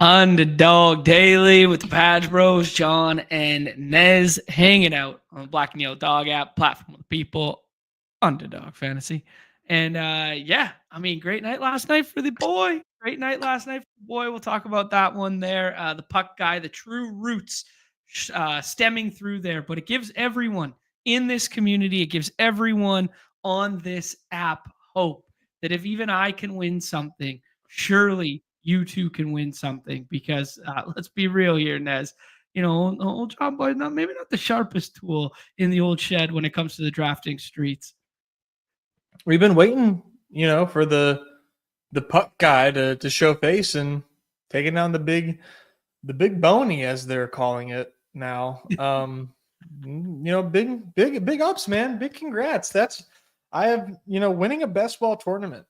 Underdog Daily with the Patch Bros, Jon and Nez, hanging out on the Black and Yellow Dog app, platform of the people, Underdog Fantasy. And great night last night for the boy. Great night last night for the boy. We'll talk about that one there. The puck guy, the true roots stemming through there. But it gives everyone in this community, it gives everyone on this app hope that if even I can win something, surely you too can win something, because let's be real here, Nez. Old John Boy, maybe not the sharpest tool in the old shed when it comes to the drafting streets. We've been waiting, for the puck guy to show face and taking down the big bony, as they're calling it now. Big ups, man. Big congrats. Winning a best ball tournament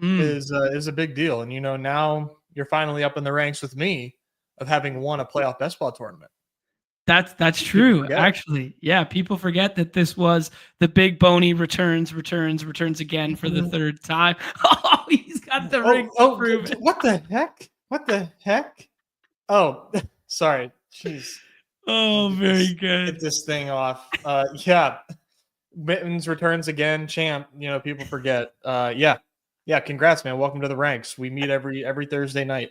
is a big deal. And, now you're finally up in the ranks with me of having won a playoff best ball tournament. That's true. Actually, yeah, people forget that this was the big bony returns again for the third time. Oh, he's got the ring. What the heck? Oh, sorry. Jeez. Oh, very good. Get this thing off. Mittens returns again, champ. People forget. Congrats, man. Welcome to the ranks. We meet every Thursday night.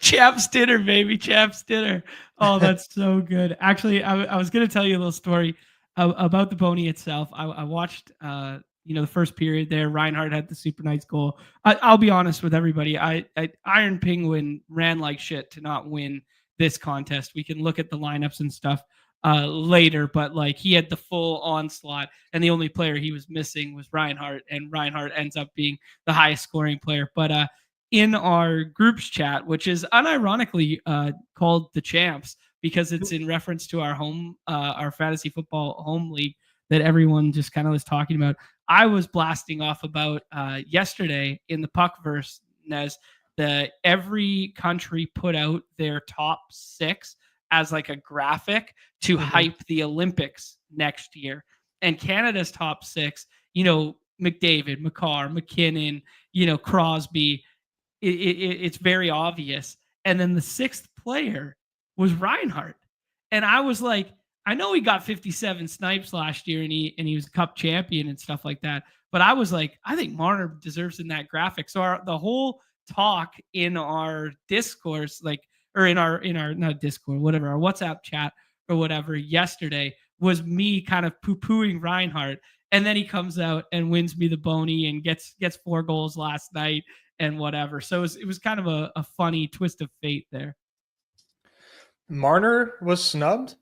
Chaps dinner, baby. Chaps dinner. Oh, that's so good. Actually, I was going to tell you a little story about the pony itself. I watched, the first period there. Reinhardt had the super nice goal. I'll be honest with everybody. Iron Penguin ran like shit to not win this contest. We can look at the lineups and stuff later, but he had the full onslaught, and the only player he was missing was Reinhardt, and Reinhardt ends up being the highest scoring player. But in our groups chat, which is unironically called the Champs because it's in reference to our fantasy football home league that everyone just kind of was talking about, I was blasting off about yesterday in the Puckverse, Nez, every country put out their top 6 as like a graphic to hype the Olympics next year. And Canada's top 6, McDavid, McCarr, McKinnon, Crosby, it's very obvious. And then the 6th player was Reinhardt. And I was like, I know he got 57 snipes last year and he was a cup champion and stuff like that. But I was like, I think Marner deserves in that graphic. So the whole talk in our discourse, in our not Discord, whatever, our WhatsApp chat or whatever yesterday was me kind of poo-pooing Reinhardt. And then he comes out and wins me the bony and gets 4 goals last night and whatever. So it was kind of a funny twist of fate there. Marner was snubbed?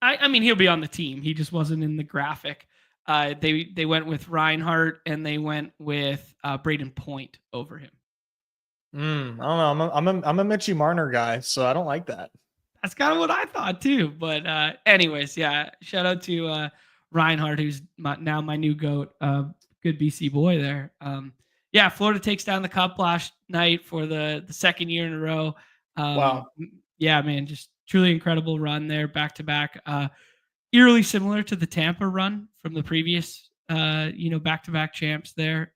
I mean, he'll be on the team. He just wasn't in the graphic. They went with Reinhardt and they went with Braden Point over him. I don't know. I'm a Mitchie Marner guy, so I don't like that. That's kind of what I thought too. But anyways, yeah, shout out to Reinhardt, who's now my new GOAT. Good BC boy there. Florida takes down the cup last night for the second year in a row. Wow. Yeah, man, just truly incredible run there, back to back. Eerily similar to the Tampa run from the previous, back to back champs there.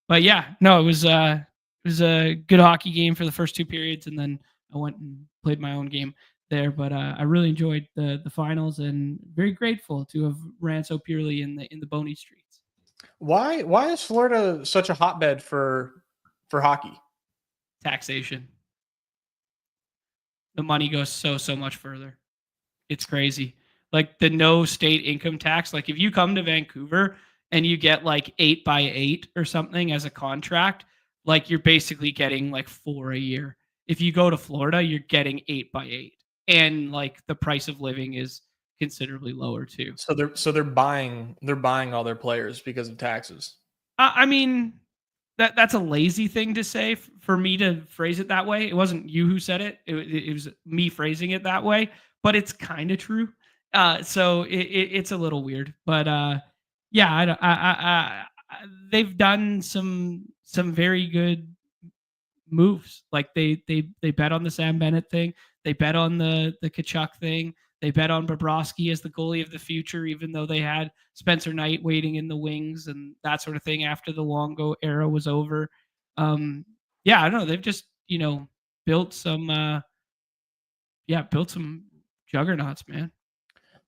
But yeah, no, it was a good hockey game for the first 2 periods, and then I went and played my own game there. But I really enjoyed the finals, and very grateful to have ran so purely in the bony streets. Why is Florida such a hotbed for hockey? Taxation. The money goes so much further. It's crazy. Like the no state income tax. Like if you come to Vancouver and you get 8x8 or something as a contract, you're basically getting 4 a year. If you go to Florida, you're getting 8x8, and the price of living is considerably lower too. So they're buying all their players because of taxes. I mean, that's a lazy thing to say for me to phrase it that way. It wasn't you who said it. It was me phrasing it that way, but it's kind of true. So it's a little weird, but they've done some very good moves. They bet on the Sam Bennett thing. They bet on the Tkachuk thing. They bet on Bobrovsky as the goalie of the future, even though they had Spencer Knight waiting in the wings and that sort of thing after the Longo era was over. I don't know. They've just built some juggernauts, man.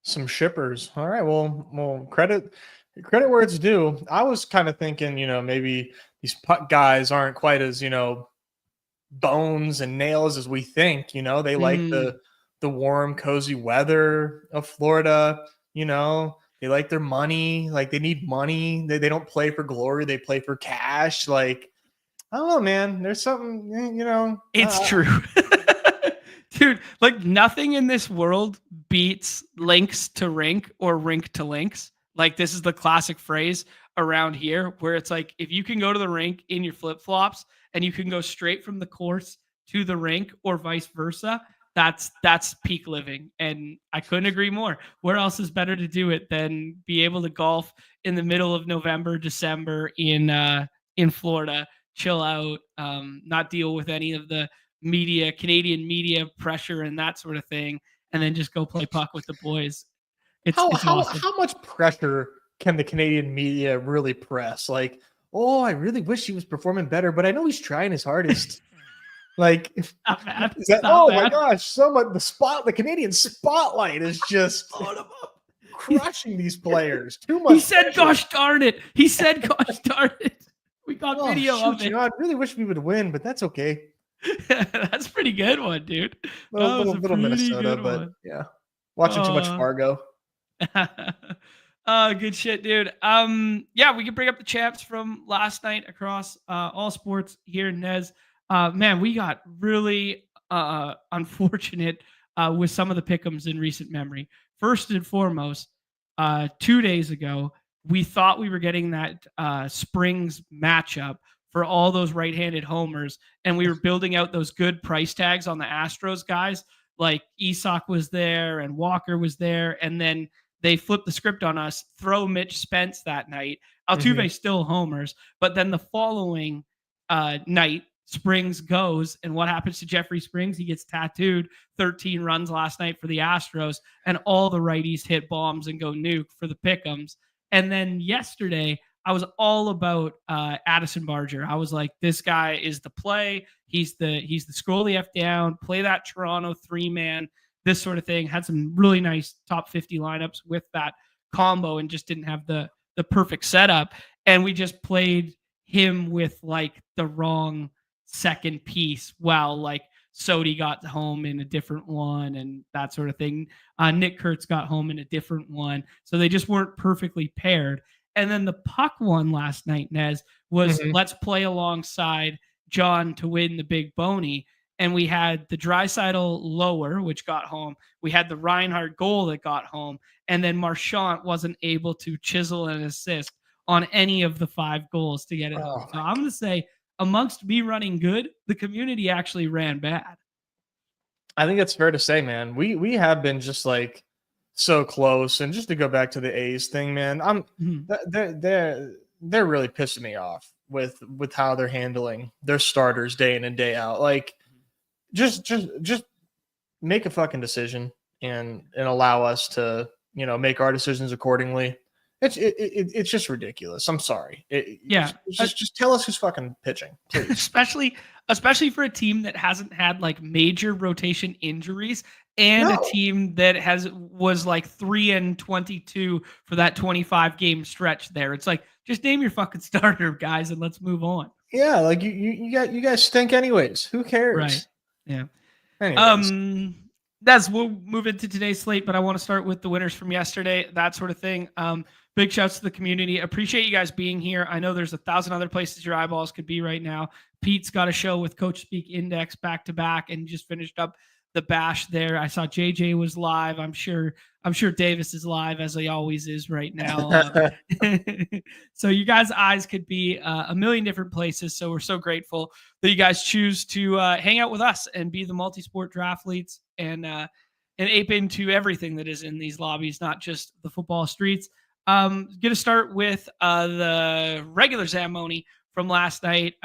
Some shippers. All right. Well, credit where it's due. I was kind of thinking, maybe these putt guys aren't quite as, bones and nails as we think. They like the warm, cozy weather of Florida. They like their money. Like, they need money. They don't play for glory. They play for cash. Like, I don't know, man. There's something, It's true. Dude, like, nothing in this world beats links to rink or rink to links. Like, this is the classic phrase around here where it's like, if you can go to the rink in your flip-flops and you can go straight from the course to the rink or vice versa, that's peak living. And I couldn't agree more. Where else is better to do it than be able to golf in the middle of November, December in Florida, chill out, not deal with any of the Canadian media pressure and that sort of thing, and then just go play puck with the boys. It's awesome. How much pressure can the Canadian media really press? Like, oh, I really wish he was performing better, but I know he's trying his hardest. Like, my gosh, the Canadian spotlight is just crushing these players. Too much. He said, "Gosh darn it!" He said, "Gosh darn it." We got video of it. I really wish we would win, but that's okay. That's a pretty good one, dude. Little Minnesota, but yeah, watching too much Fargo. Good shit, dude. Yeah, we can bring up the champs from last night across all sports here in Nez. Man, we got really unfortunate with some of the pick'ems in recent memory. First and foremost, 2 days ago, we thought we were getting that Springs matchup for all those right-handed homers, and we were building out those good price tags on the Astros guys. Like, Isak was there and Walker was there, and then they flipped the script on us, throw Mitch Spence that night. Altuve still homers, but then the following night, Springs goes, and what happens to Jeffrey Springs? He gets tattooed 13 runs last night for the Astros, and all the righties hit bombs and go nuke for the pick'ems. And then yesterday, I was all about Addison Barger. I was like, this guy is the play. He's the scroll the F down, play that Toronto 3-man, this sort of thing. Had some really nice top 50 lineups with that combo and just didn't have the perfect setup. And we just played him with like the wrong second piece while like Sodi got home in a different one and that sort of thing. Nick Kurtz got home in a different one. So they just weren't perfectly paired. And then the puck one last night, Nez, was let's play alongside Jon to win the big boney. And we had the Draisaitl lower, which got home. We had the Reinhardt goal that got home. And then Marchand wasn't able to chisel an assist on any of the 5 goals to get it home. So I'm going to say, amongst me running good, the community actually ran bad. I think it's fair to say, man. We have been just like so close. And just to go back to the A's thing, man, they're really pissing me off with how they're handling their starters day in and day out. Like, just make a fucking decision and allow us to, make our decisions accordingly. It's just ridiculous. I'm sorry. Just tell us who's fucking pitching, please. especially for a team that hasn't had like major rotation injuries and a team that was like 3-22 for that 25 game stretch there. It's like, just name your fucking starter, guys, and let's move on. Yeah, like you guys stink anyways. Who cares? Right. Yeah. Anyways. We'll move into today's slate, but I want to start with the winners from yesterday, that sort of thing. Big shouts to the community. Appreciate you guys being here. I know there's 1,000 other places your eyeballs could be right now. Pete's got a show with Coach Speak Index back to back and just finished up the bash there. I saw JJ was live. I'm sure Davis is live, as he always is right now. So you guys' eyes could be a million different places. So we're so grateful that you guys choose to hang out with us and be the multi-sport draft leads and ape into everything that is in these lobbies, not just the football streets. Going to start with the regular Zamboni from last night.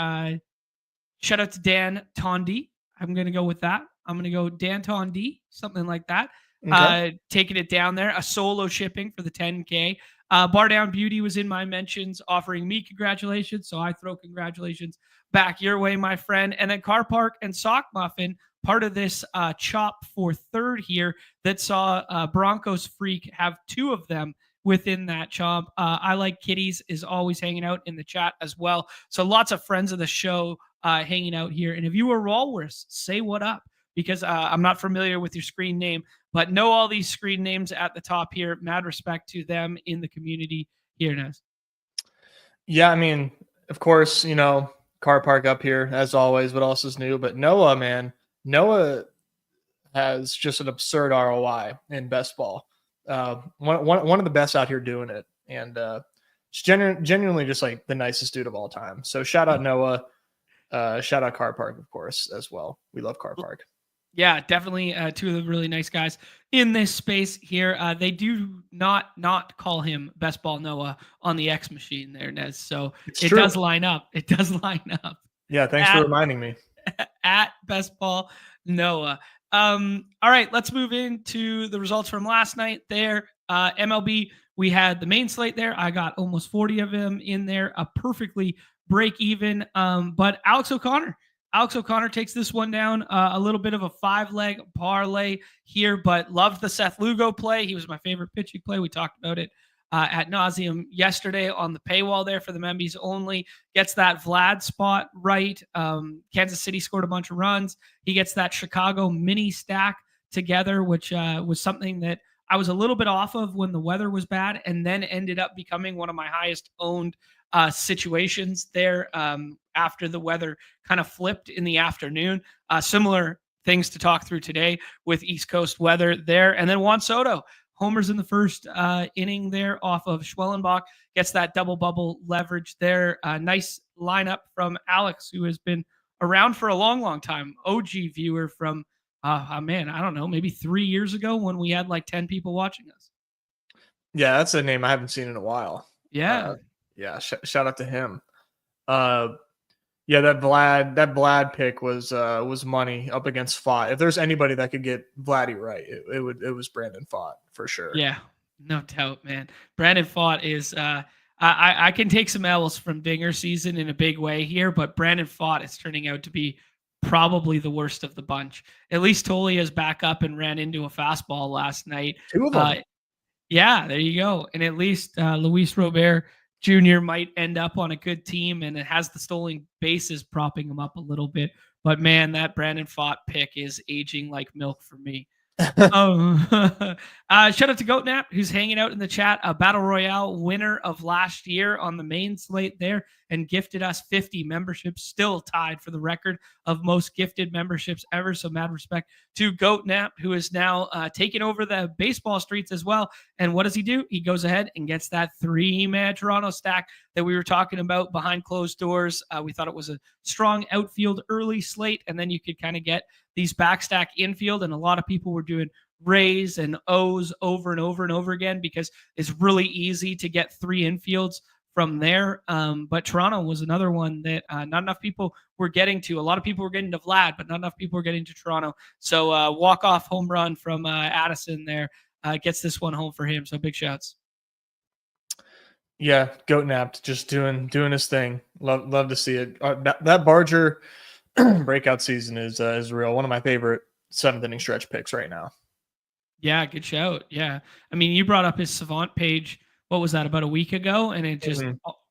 Shout out to Dan Tondi. I'm going to go with that. I'm going to go Dan Tondi, something like that. Okay. Taking it down there. A solo shipping for the 10K. Bar Down Beauty was in my mentions, offering me congratulations. So I throw congratulations back your way, my friend. And then Car Park and Sock Muffin, part of this chop for third here that saw Broncos Freak have two of them within that chomp. I Like Kitties is always hanging out in the chat as well. So lots of friends of the show hanging out here. And if you were Walrus, say what up, because I'm not familiar with your screen name, but know all these screen names at the top here. Mad respect to them in the community here, Nez. Yeah, I mean, of course, Car Park up here as always. What else is new? But Noah, man, Noah has just an absurd ROI in best ball. One of the best out here doing it, and genuinely just like the nicest dude of all time. So shout out Noah, shout out Car Park, of course, as well. We love Car Park. Yeah, definitely two of the really nice guys in this space here. They do not call him Best Ball Noah on the X machine there, Nez. So it does line up. It does line up. Yeah, thanks for reminding me. At Best Ball Noah. All right, let's move into the results from last night there. MLB, we had the main slate there. I got almost 40 of them in there, a perfectly break even. But Alex O'Connor takes this one down, a little bit of a 5-leg parlay here, but loved the Seth Lugo play. He was my favorite pitching play. We talked about it ad nauseum yesterday on the paywall there for the Membies only. Gets that Vlad spot right. Kansas City scored a bunch of runs. He gets that Chicago mini stack together, which was something that I was a little bit off of when the weather was bad, and then ended up becoming one of my highest owned situations there after the weather kind of flipped in the afternoon. Similar things to talk through today with East Coast weather there. And then Juan Soto, homers in the first inning there off of Schwellenbach, gets that double bubble leverage there. Nice lineup from Alex, who has been around for a long time. OG viewer from, man, I don't know, maybe 3 years ago when we had like 10 people watching us. Yeah, that's a name I haven't seen in a while. Yeah. Yeah, shout out to him. Yeah, that Vlad pick was money up against Fott. If there's anybody that could get Vladdy right, it was Brandon Fott for sure. Yeah, no doubt, man. Brandon Fott is I can take some L's from Dinger season in a big way here, but Brandon Fott is turning out to be probably the worst of the bunch. At least Tolia's back up and ran into a fastball last night. Two of them. Yeah, there you go. And at least Luis Robert Jr. might end up on a good team, and it has the stolen bases propping him up a little bit. But man, that Brandon Fott pick is aging like milk for me. Shout out to Goatnap, who's hanging out in the chat, a Battle Royale winner of last year on the main slate there, and gifted us 50 memberships, still tied for the record of most gifted memberships ever. So mad respect to Goatnap, who is now taking over the baseball streets as well. And what does he do? He goes ahead and gets that 3-man Toronto stack that we were talking about behind closed doors. We thought it was a strong outfield early slate, and then you could kind of get these backstack infield, and a lot of people were doing Rays and O's over and over and over again because it's really easy to get 3 infields from there. But Toronto was another one that not enough people were getting to. A lot of people were getting to Vlad, but not enough people were getting to Toronto. So walk-off home run from Addison there gets this one home for him. So big shouts. Yeah, Goatnapped, just doing his thing. Love to see it. That Barger breakout season is real. One of my favorite 7th inning stretch picks right now. Yeah, good shout. Yeah. I mean, you brought up his Savant page. What was that, about a week ago? And it just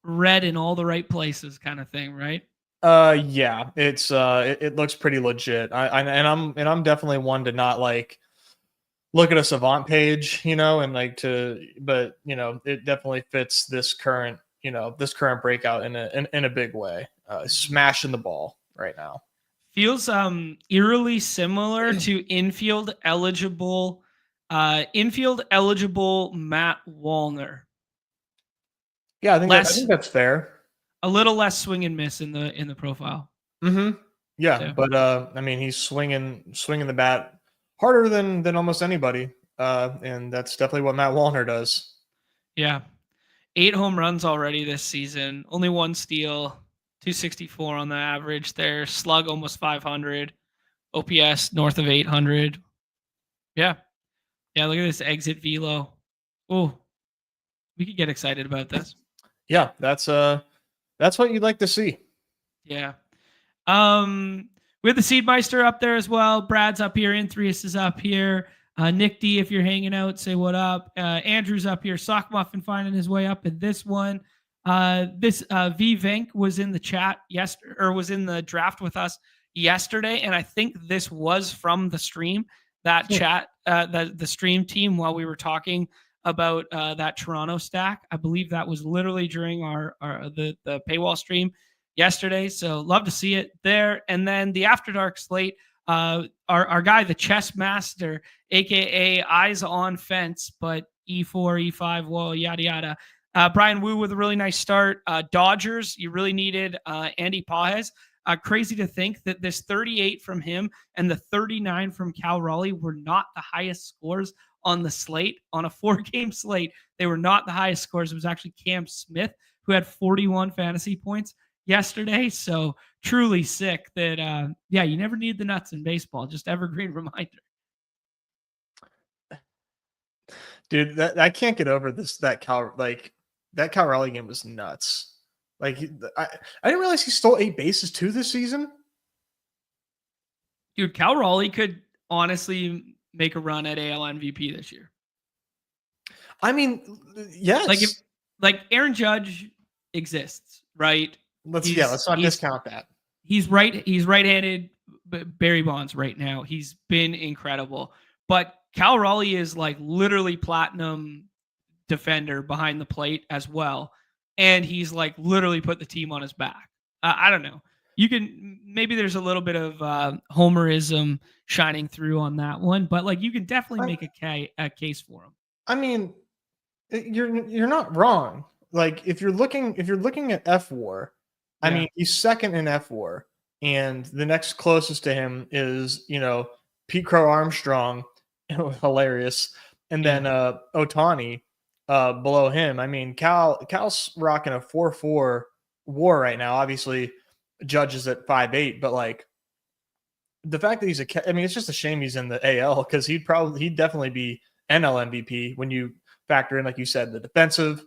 read in all the right places kind of thing, right? Yeah, it's it looks pretty legit. I'm definitely one to not like look at a Savant page, and but it definitely fits this current breakout in a big way. Smashing the ball right now. Feels eerily similar to infield eligible Matt Wallner. Yeah, I think that's fair. A little less swing and miss in the profile. Mm-hmm. Yeah, so. But I mean, he's swinging the bat harder than almost anybody, and that's definitely what Matt Wallner does. Yeah, 8 home runs already this season. Only 1 steal, 264 on the average there. Slug almost 500. OPS north of 800. Yeah. Look at this exit velo. Oh, We could get excited about this. Yeah, that's what you'd like to see. Yeah. We have the Seedmeister up there as well. Brad's up here. Inthreus is up here. Nick D, if you're hanging out, say what up. Andrew's up here. Sock Muffin finding his way up in this one. This V Vink was in the chat yesterday, or was in the draft with us yesterday, and I think this was from the stream. That chat, the stream team, while we were talking about that Toronto stack. I believe that was literally during our the paywall stream yesterday. So love to see it there. And then the After Dark slate, our guy, the chess master, aka Eyes on Fence, but E4, E5, whoa, yada yada. Brian Wu with a really nice start. Dodgers, you really needed Andy Pages. Crazy to think that this 38 from him and the 39 from Cal Raleigh were not the highest scores on the slate. On a 4-game slate, they were not the highest scores. It was actually Cam Smith who had 41 fantasy points yesterday. So truly sick that, you never need the nuts in baseball. Just evergreen reminder. Dude, I can't get over this. That Cal Raleigh game was nuts. Like, I didn't realize he stole 8 bases too this season. Dude, Cal Raleigh could honestly make a run at AL MVP this year. I mean, yes. Like Aaron Judge exists, right? Let's not discount that. He's right-handed Barry Bonds right now. He's been incredible. But Cal Raleigh is like literally platinum defender behind the plate as well. And he's like literally put the team on his back. I don't know. Maybe there's a little bit of homerism shining through on that one, but like you can definitely make a case for him. I mean, you're not wrong. Like if you're looking at FWAR, I mean, he's second in FWAR, and the next closest to him is, Pete Crow Armstrong, hilarious, and then Ohtani below him. I mean, Cal's rocking a 4.4 WAR right now. Obviously, Judge is at 5.8, but like the fact that he's it's just a shame he's in the AL because he'd definitely be NL MVP when you factor in, like you said, the defensive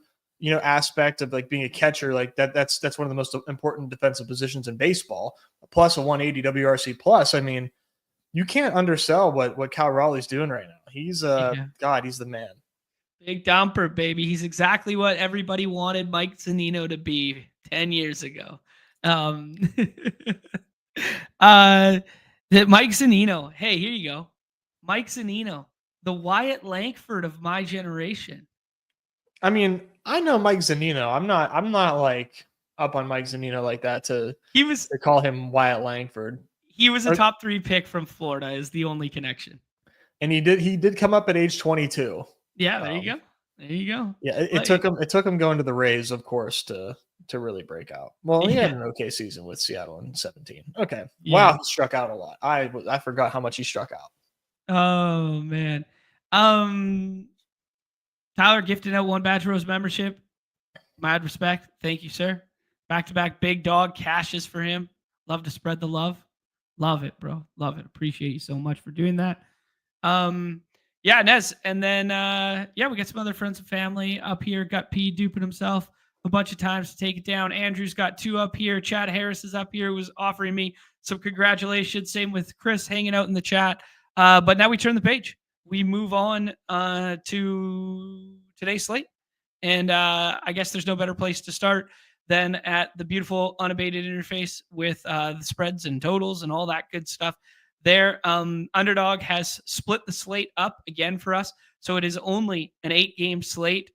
aspect of like being a catcher. Like that's one of the most important defensive positions in baseball, plus a 180 WRC plus. I mean, you can't undersell what Cal Raleigh's doing right now. He's God, he's the man. Big dumper, baby. He's exactly what everybody wanted Mike Zunino to be 10 years ago. Mike Zunino. Hey, here you go. Mike Zunino, the Wyatt Langford of my generation. I mean, I know Mike Zunino. I'm not like up on Mike Zunino like that to call him Wyatt Langford. He was a top 3 pick from Florida is the only connection. And he did come up at age 22. Yeah, there you go. There you go. Yeah, it took him going to the Rays, of course, to really break out. Well, he had an okay season with Seattle in 17. Okay. Yeah. Wow, he struck out a lot. I forgot how much he struck out. Oh man. Tyler gifted out 1 Badger Rose membership. Mad respect. Thank you, sir. Back-to-back big dog cashes for him. Love to spread the love. Love it, bro. Love it. Appreciate you so much for doing that. Nez. And then, we got some other friends and family up here. Got P duping himself a bunch of times to take it down. Andrew's got 2 up here. Chad Harris is up here, was offering me some congratulations. Same with Chris hanging out in the chat. But now we turn the page. We move on to today's slate. And I guess there's no better place to start than at the beautiful Unabated interface with the spreads and totals and all that good stuff. There, Underdog has split the slate up again for us. So it is only an 8-game slate,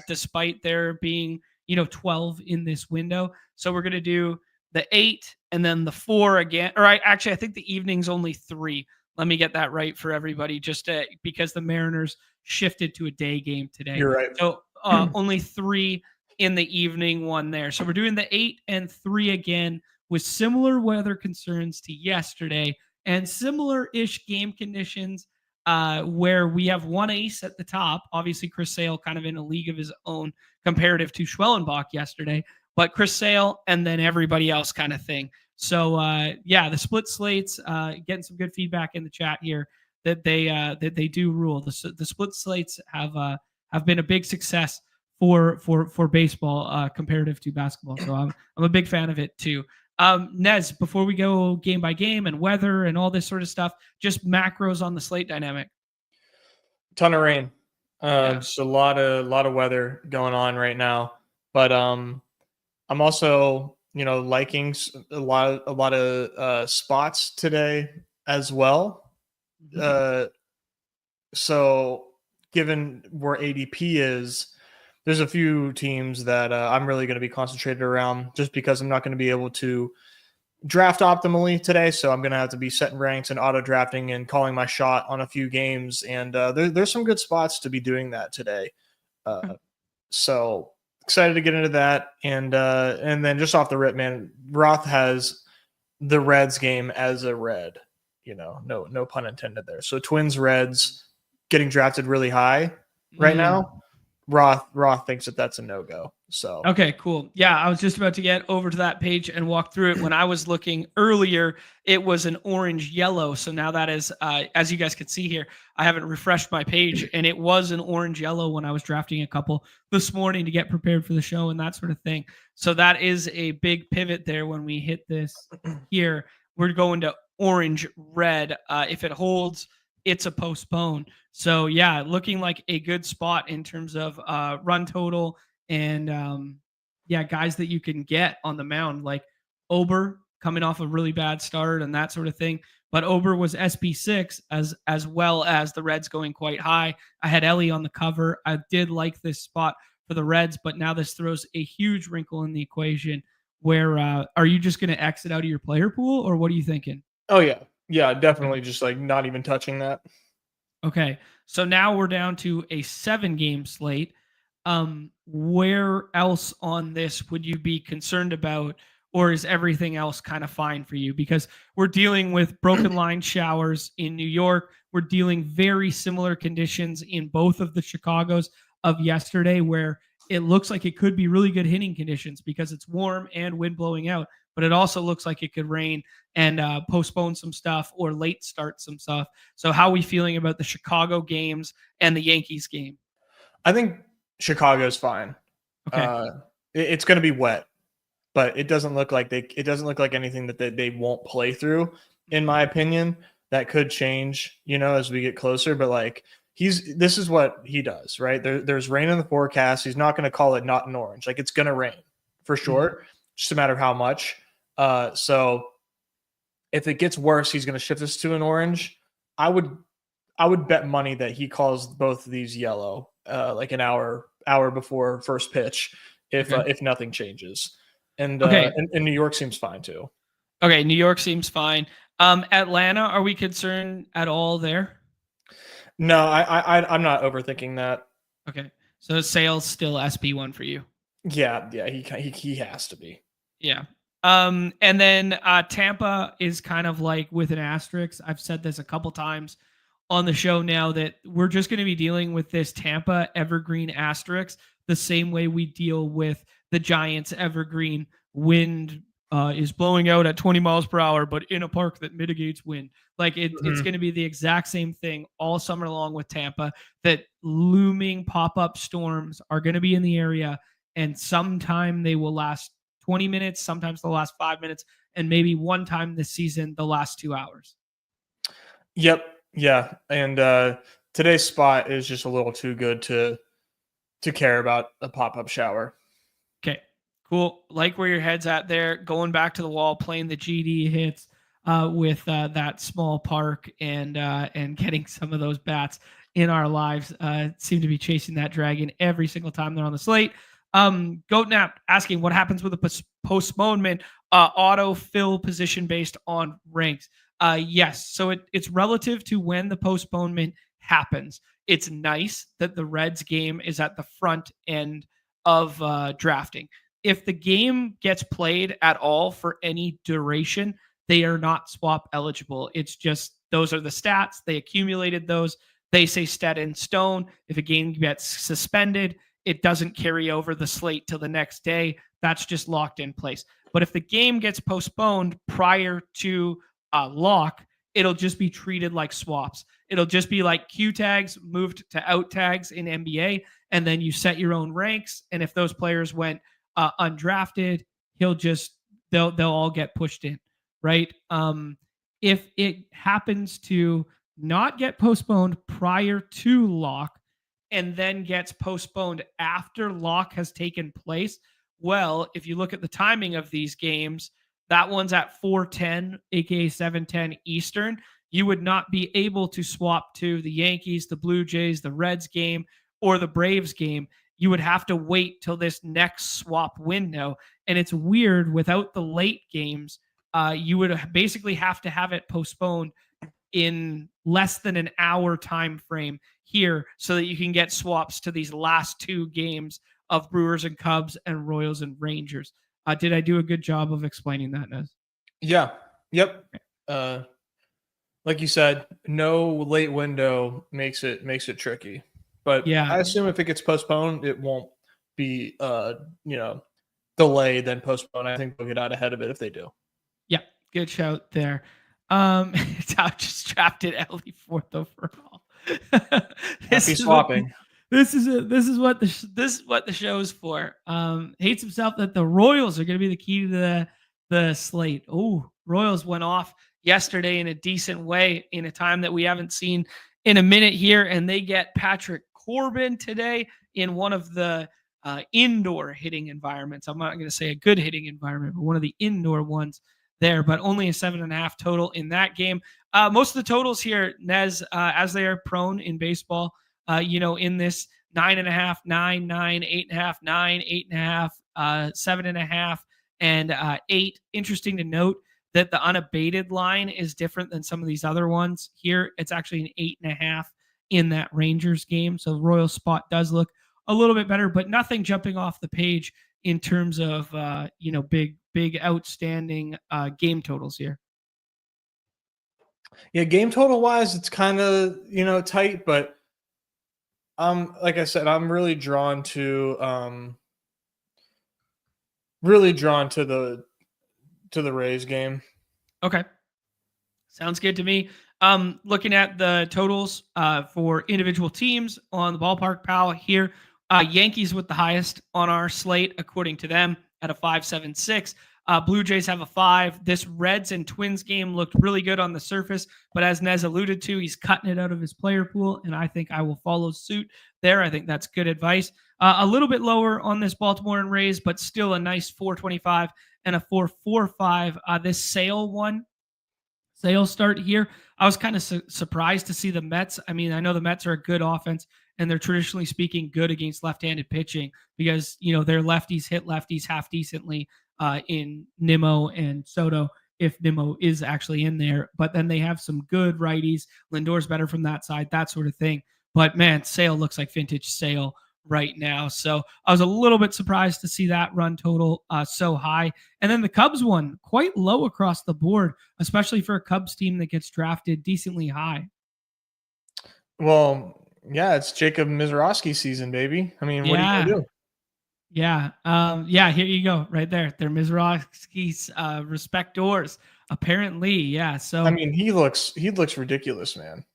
despite there being, 12 in this window. So we're going to do the 8 and then the 4 again. I think the evening's only 3. Let me get that right for everybody, just because the Mariners shifted to a day game today. You're right. So only 3 in the evening, 1 there. So we're doing the 8 and 3 again with similar weather concerns to yesterday and similar-ish game conditions where we have 1 ace at the top. Obviously, Chris Sale kind of in a league of his own comparative to Schwellenbach yesterday, but Chris Sale and then everybody else kind of thing. So the split slates, getting some good feedback in the chat here that they do rule. The split slates have been a big success for baseball comparative to basketball. So I'm a big fan of it too. Nez, before we go game by game and weather and all this sort of stuff, just macros on the slate dynamic. Ton of rain. Just a lot of weather going on right now. But I'm also, liking a lot of spots today as well. So given where ADP is, there's a few teams that I'm really going to be concentrated around, just because I'm not going to be able to draft optimally today. So I'm going to have to be setting ranks and auto drafting and calling my shot on a few games. And there's some good spots to be doing that today. So excited to get into that. And then just off the rip, man, Roth has the Reds game as a red, no pun intended there. So Twins Reds getting drafted really high right now. Roth thinks that that's a no-go. So okay, cool. Yeah, I was just about to get over to that page and walk through it. When I was looking earlier, it was an orange yellow. So now that is, as you guys can see here, I haven't refreshed my page, and it was an orange yellow when I was drafting a couple this morning to get prepared for the show and that sort of thing. So that is a big pivot there. When we hit this here, we're going to orange red. If it holds, it's a postpone. So yeah, looking like a good spot in terms of run total and guys that you can get on the mound, like Ober coming off a really bad start and that sort of thing. But Ober was SB6 as well as the Reds going quite high. I had Ellie on the cover. I did like this spot for the Reds, but now this throws a huge wrinkle in the equation where are you just going to exit out of your player pool, or what are you thinking? Oh yeah. Yeah, definitely just like not even touching that. Okay. So now we're down to a 7-game slate. Where else on this would you be concerned about, or is everything else kind of fine for you? Because we're dealing with broken line showers in New York. We're dealing very similar conditions in both of the Chicagos of yesterday, where it looks like it could be really good hitting conditions because it's warm and wind blowing out, but it also looks like it could rain and postpone some stuff or late start some stuff. So how are we feeling about the Chicago games and the Yankees game? I think Chicago's fine. Okay. It's going to be wet, but it doesn't look like anything that they won't play through, in my opinion. That could change, as we get closer, but like this is what he does, right? There's rain in the forecast. He's not going to call it not an orange. Like, it's going to rain for sure. Just a matter of how much. So if it gets worse, he's going to shift this to an orange. I would bet money that he calls both of these yellow, like an hour before first pitch, if nothing changes. And New York seems fine too. Okay, New York seems fine. Atlanta, are we concerned at all there? No, I'm not overthinking that. Okay, so Sale's still SB1 for you. Yeah, he has to be. Yeah. And then Tampa is kind of like with an asterisk. I've said this a couple times on the show now that we're just going to be dealing with this Tampa evergreen asterisk the same way we deal with the Giants evergreen wind is blowing out at 20 miles per hour, but in a park that mitigates wind. Like it's going to be the exact same thing all summer long with Tampa, that looming pop-up storms are going to be in the area, and sometime they will last 20 minutes, sometimes they'll last 5 minutes, and maybe one time this season, the last 2 hours. Yep. Yeah. And today's spot is just a little too good to care about a pop-up shower. Okay, cool. Like where your head's at there, going back to the wall, playing the GD hits with that small park and getting some of those bats in our lives. Seem to be chasing that dragon every single time they're on the slate. Goatnap asking what happens with a postponement, auto fill position based on ranks. Yes, so it's relative to when the postponement happens. It's nice that the Reds game is at the front end of drafting. If the game gets played at all for any duration, they are not swap eligible. It's just those are the stats. They accumulated those. They say set in stone. If a game gets suspended, it doesn't carry over the slate till the next day. That's just locked in place. But if the game gets postponed prior to lock, it'll just be treated like swaps. It'll just be like Q tags moved to out tags in NBA, and then you set your own ranks. And if those players went undrafted, they'll all get pushed in, right? If it happens to not get postponed prior to lock and then gets postponed after lock has taken place, well, if you look at the timing of these games, that one's at 4:10, aka 7:10 Eastern. You would not be able to swap to the Yankees, the Blue Jays, the Reds game, or the Braves game. You would have to wait till this next swap window. And it's weird, without the late games, you would basically have to have it postponed in less than an hour time frame here so that you can get swaps to these last two games of Brewers and Cubs and Royals and Rangers. Did I do a good job of explaining that, Nez? Yeah. Yep. Like you said, no late window makes it tricky. But yeah, I assume if it gets postponed, it won't be delayed then postponed. I think they'll get out ahead of it if they do. Yeah, good shout there. Dow just drafted Ellie fourth overall. Happy swapping. This is what the show's for. Hates himself that the Royals are going to be the key to the slate. Oh, Royals went off yesterday in a decent way in a time that we haven't seen in a minute here, and they get Patrick Corbin today in one of the indoor hitting environments. I'm not going to say a good hitting environment, but one of the indoor ones there, but only a 7.5 total in that game. Most of the totals here, Nez, as they are prone in baseball, in this 9.5, 9, 9, 8.5, 9, 8.5, 7.5, and 8. Interesting to note that the unabated line is different than some of these other ones. Here, it's actually an 8.5 in that Rangers game. So the Royal spot does look a little bit better, but nothing jumping off the page in terms of big outstanding game totals here. Yeah, game total wise, it's kind of tight, but like I said, I'm really drawn to the Rays game. Okay, sounds good to me. Looking at the totals for individual teams on the Ballpark Pal here, Yankees with the highest on our slate according to them at a 5.76. Blue Jays have a 5. This Reds and Twins game looked really good on the surface, but as Nez alluded to, he's cutting it out of his player pool, and I think I will follow suit there. I think that's good advice. A little bit lower on this Baltimore and Rays, but still a nice 4.25 and a 4.45. This Sale start here. I was kind of surprised to see the Mets. I mean, I know the Mets are a good offense, and they're traditionally speaking good against left-handed pitching because, their lefties hit lefties half decently in Nimmo and Soto, if Nimmo is actually in there. But then they have some good righties. Lindor's better from that side, that sort of thing. But, man, Sale looks like vintage Sale right now. So I was a little bit surprised to see that run total so high. And then the Cubs one, quite low across the board, especially for a Cubs team that gets drafted decently high. Well, yeah, it's Jacob Mizorowski season, baby. I mean, what are you going to do? Yeah. Here you go, right there. They're Mizorowski's respectors, apparently. Yeah. So I mean, he looks ridiculous, man.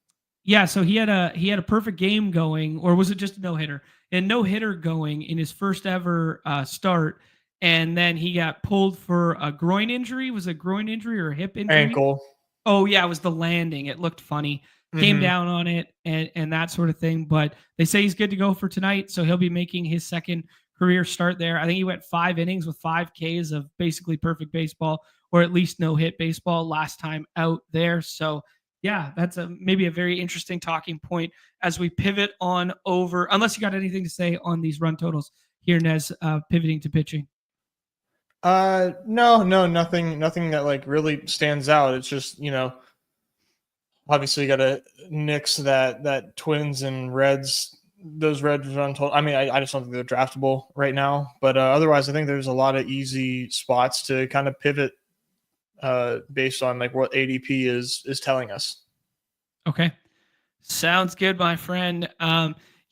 Yeah, so he had a perfect game going, or was it just a no-hitter? A no-hitter going in his first ever start, and then he got pulled for a groin injury. Was it a groin injury or a hip injury? Ankle. Oh, yeah, it was the landing. It looked funny. Came down on it and that sort of thing. But they say he's good to go for tonight, so he'll be making his second career start there. I think he went 5 innings with 5 Ks of basically perfect baseball, or at least no-hit baseball last time out there. So, yeah, that's maybe a very interesting talking point as we pivot on over, unless you got anything to say on these run totals here, Nez, pivoting to pitching. No, nothing that like really stands out. It's just, obviously you got to nix that Twins and Reds, those Reds run total. I mean, I just don't think they're draftable right now, but otherwise I think there's a lot of easy spots to kind of pivot based on like what ADP is telling us. Okay. Sounds good, my friend.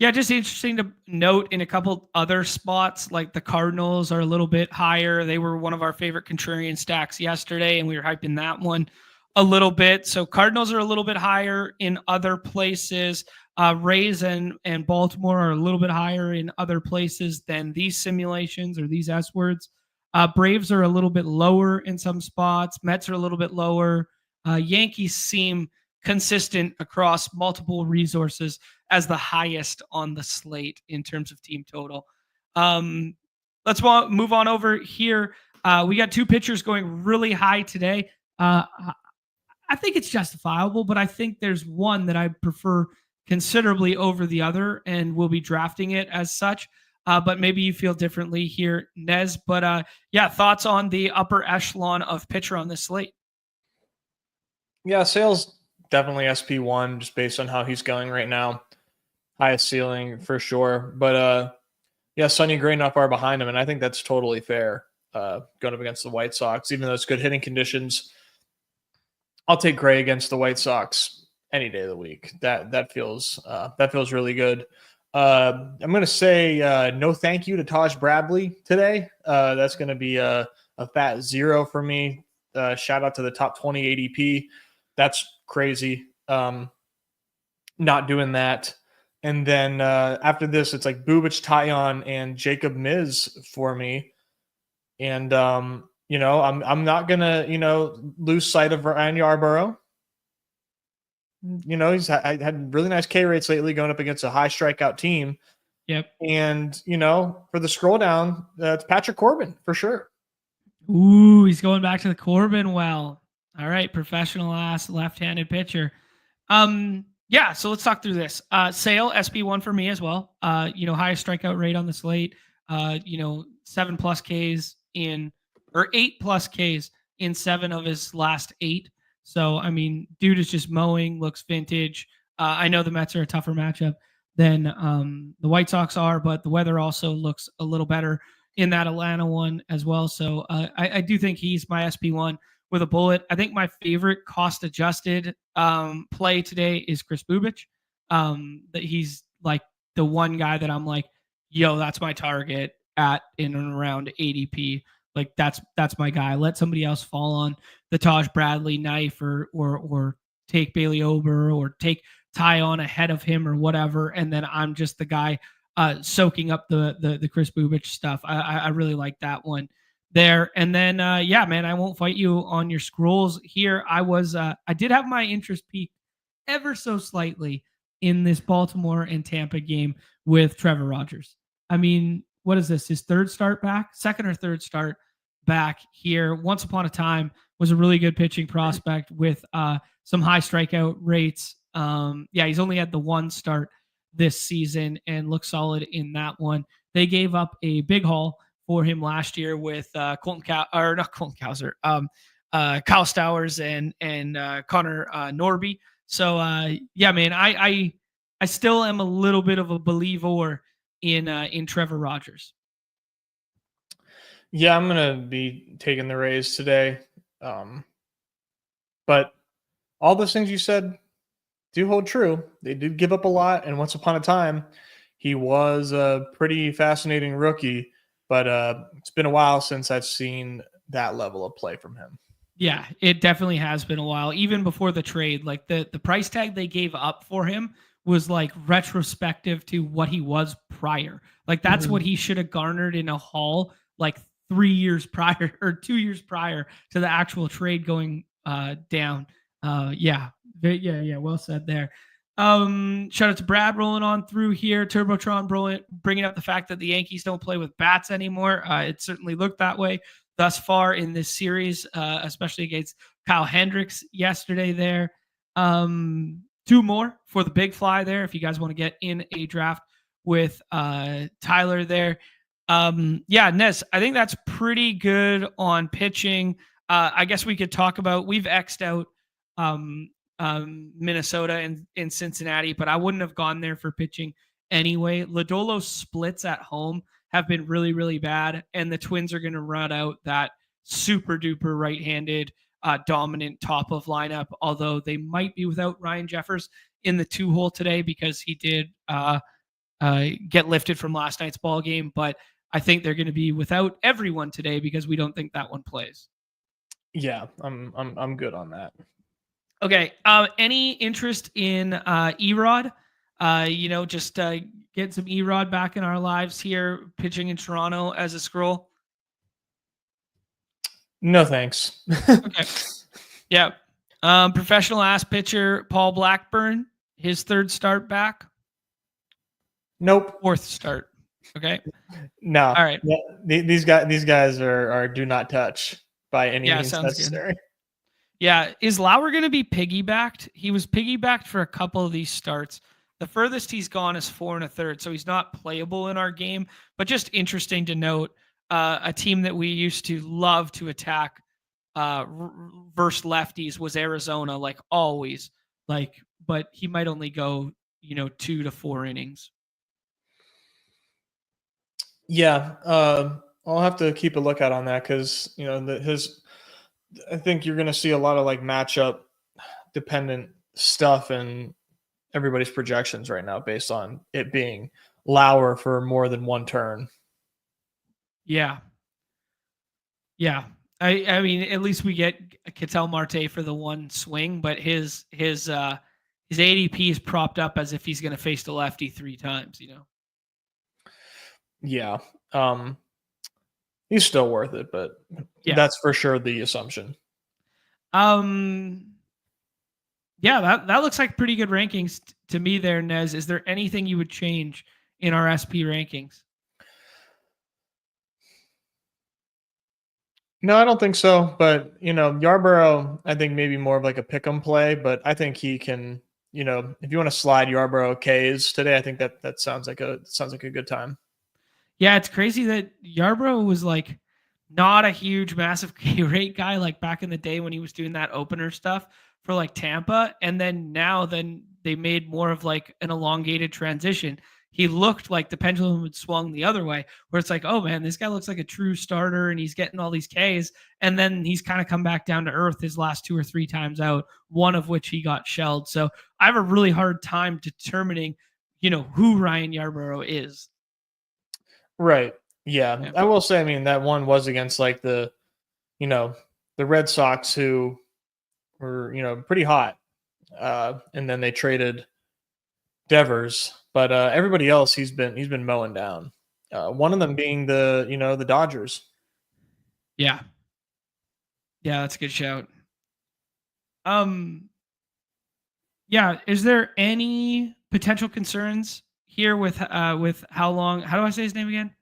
Just interesting to note in a couple other spots, like the Cardinals are a little bit higher. They were one of our favorite contrarian stacks yesterday, and we were hyping that one a little bit. So Cardinals are a little bit higher in other places. Rays and Baltimore are a little bit higher in other places than these simulations or these S words. Braves are a little bit lower in some spots. Mets are a little bit lower. Yankees seem consistent across multiple resources as the highest on the slate in terms of team total. Let's move on over here. We got two pitchers going really high today. I think it's justifiable, but I think there's one that I prefer considerably over the other and will be drafting it as such. But maybe you feel differently here, Nez. But yeah, thoughts on the upper echelon of pitcher on this slate? Yeah, Sale's definitely SP1 just based on how he's going right now. Highest ceiling for sure. But yeah, Sonny Gray not far behind him, and I think that's totally fair going up against the White Sox, even though it's good hitting conditions. I'll take Gray against the White Sox any day of the week. That feels really good. I'm going to say no thank you to Taj Bradley today. That's going to be a fat 0 for me. Shout out to the top 20 ADP. That's crazy. Not doing that. And then after this, it's like Bubic, Taillon, and Jacob Miz for me. And I'm not gonna lose sight of Ryan Yarborough. He's had really nice K rates lately, going up against a high strikeout team. Yep. And for the scroll down, it's Patrick Corbin for sure. Ooh, he's going back to the Corbin well. All right, professional ass left-handed pitcher. Yeah, so let's talk through this. Sale, SB1 for me as well. Highest strikeout rate on the slate. 7+ Ks or 8+ Ks in 7 of his last 8. So, I mean, dude is just mowing, looks vintage. I know the Mets are a tougher matchup than the White Sox are, but the weather also looks a little better in that Atlanta one as well. So I do think he's my SP1 with a bullet. I think my favorite cost-adjusted play today is Chris Bubic. That he's like the one guy that I'm like, yo, that's my target at in and around ADP. Like that's my guy. Let somebody else fall on the Taj Bradley knife or take Bailey Ober or take Taillon ahead of him or whatever, and then I'm just the guy soaking up the Chris Bubic stuff. I really like that one there. And then yeah, man, I won't fight you on your scrolls here. I did have my interest peaked ever so slightly in this Baltimore and Tampa game with Trevor Rogers. I mean, what is this? His second or third start back here. Once upon a time was a really good pitching prospect with some high strikeout rates. Yeah, he's only had the one start this season and looks solid in that one. They gave up a big haul for him last year with Kyle Stowers and Connor Norby. So yeah, man, I still am a little bit of a believer in Trevor Rogers. Yeah, I'm gonna be taking the Rays today. But all those things you said do hold true. They did give up a lot, and once upon a time, he was a pretty fascinating rookie. But it's been a while since I've seen that level of play from him. Yeah, it definitely has been a while. Even before the trade, like the price tag they gave up for him was like retrospective to what he was prior. Like that's what he should have garnered in a haul like 3 years prior or 2 years prior to the actual trade going down. Yeah, well said there. Shout out to Brad rolling on through here. Turbotron bringing up the fact that the Yankees don't play with bats anymore. It certainly looked that way thus far in this series, especially against Kyle Hendricks yesterday there. 2 more for the big fly there if you guys want to get in a draft with Tyler there. Yeah, Nez, I think that's pretty good on pitching. I guess we could talk about, we've X'd out Minnesota and Cincinnati, but I wouldn't have gone there for pitching anyway. Lodolo's splits at home have been really, really bad, and the Twins are going to run out that super duper right-handed dominant top of lineup, although they might be without Ryan Jeffers in the 2-hole today because he did get lifted from last night's ball game, but I think they're going to be without everyone today because we don't think that one plays. Yeah, I'm good on that. Okay. Any interest in Erod? Just get some Erod back in our lives here, pitching in Toronto as a scroll. No thanks. Okay. Yeah. Professional ass pitcher Paul Blackburn, his third start back. Nope. Fourth start. Okay. No. All right. These guys are do not touch by any means necessary. Good. Yeah. Is Lauer going to be piggybacked? He was piggybacked for a couple of these starts. The furthest he's gone is 4 1/3, so he's not playable in our game. But just interesting to note, a team that we used to love to attack versus lefties was Arizona, like always. But he might only go 2 to 4 innings. Yeah, I'll have to keep a lookout on that because I think you're going to see a lot of like matchup dependent stuff in everybody's projections right now based on it being Lauer for more than one turn. Yeah. Yeah. I mean, at least we get Ketel Marte for the one swing, but his ADP is propped up as if he's going to face the lefty 3 times, Yeah. He's still worth it, but that's for sure the assumption. Yeah, that looks like pretty good rankings to me there, Nez. Is there anything you would change in our SP rankings? No, I don't think so. But Yarborough, I think maybe more of like a pick 'em play. But I think he can. If you want to slide Yarborough K's today, I think that sounds like a good time. Yeah, it's crazy that Yarborough was like not a huge, massive K rate guy like back in the day when he was doing that opener stuff for like Tampa, and then they made more of like an elongated transition. He looked like the pendulum had swung the other way, where it's like, oh man, this guy looks like a true starter and he's getting all these Ks. And then he's kind of come back down to earth his last 2 or 3 times out, one of which he got shelled. So I have a really hard time determining, who Ryan Yarborough is. Right. Yeah. I will say, I mean, that one was against like the Red Sox, who were, pretty hot. And then they traded Devers, but everybody else he's been mowing down. One of them being the Dodgers. Yeah. Yeah, that's a good shout. Yeah, is there any potential concerns here with how long? How do I say his name again?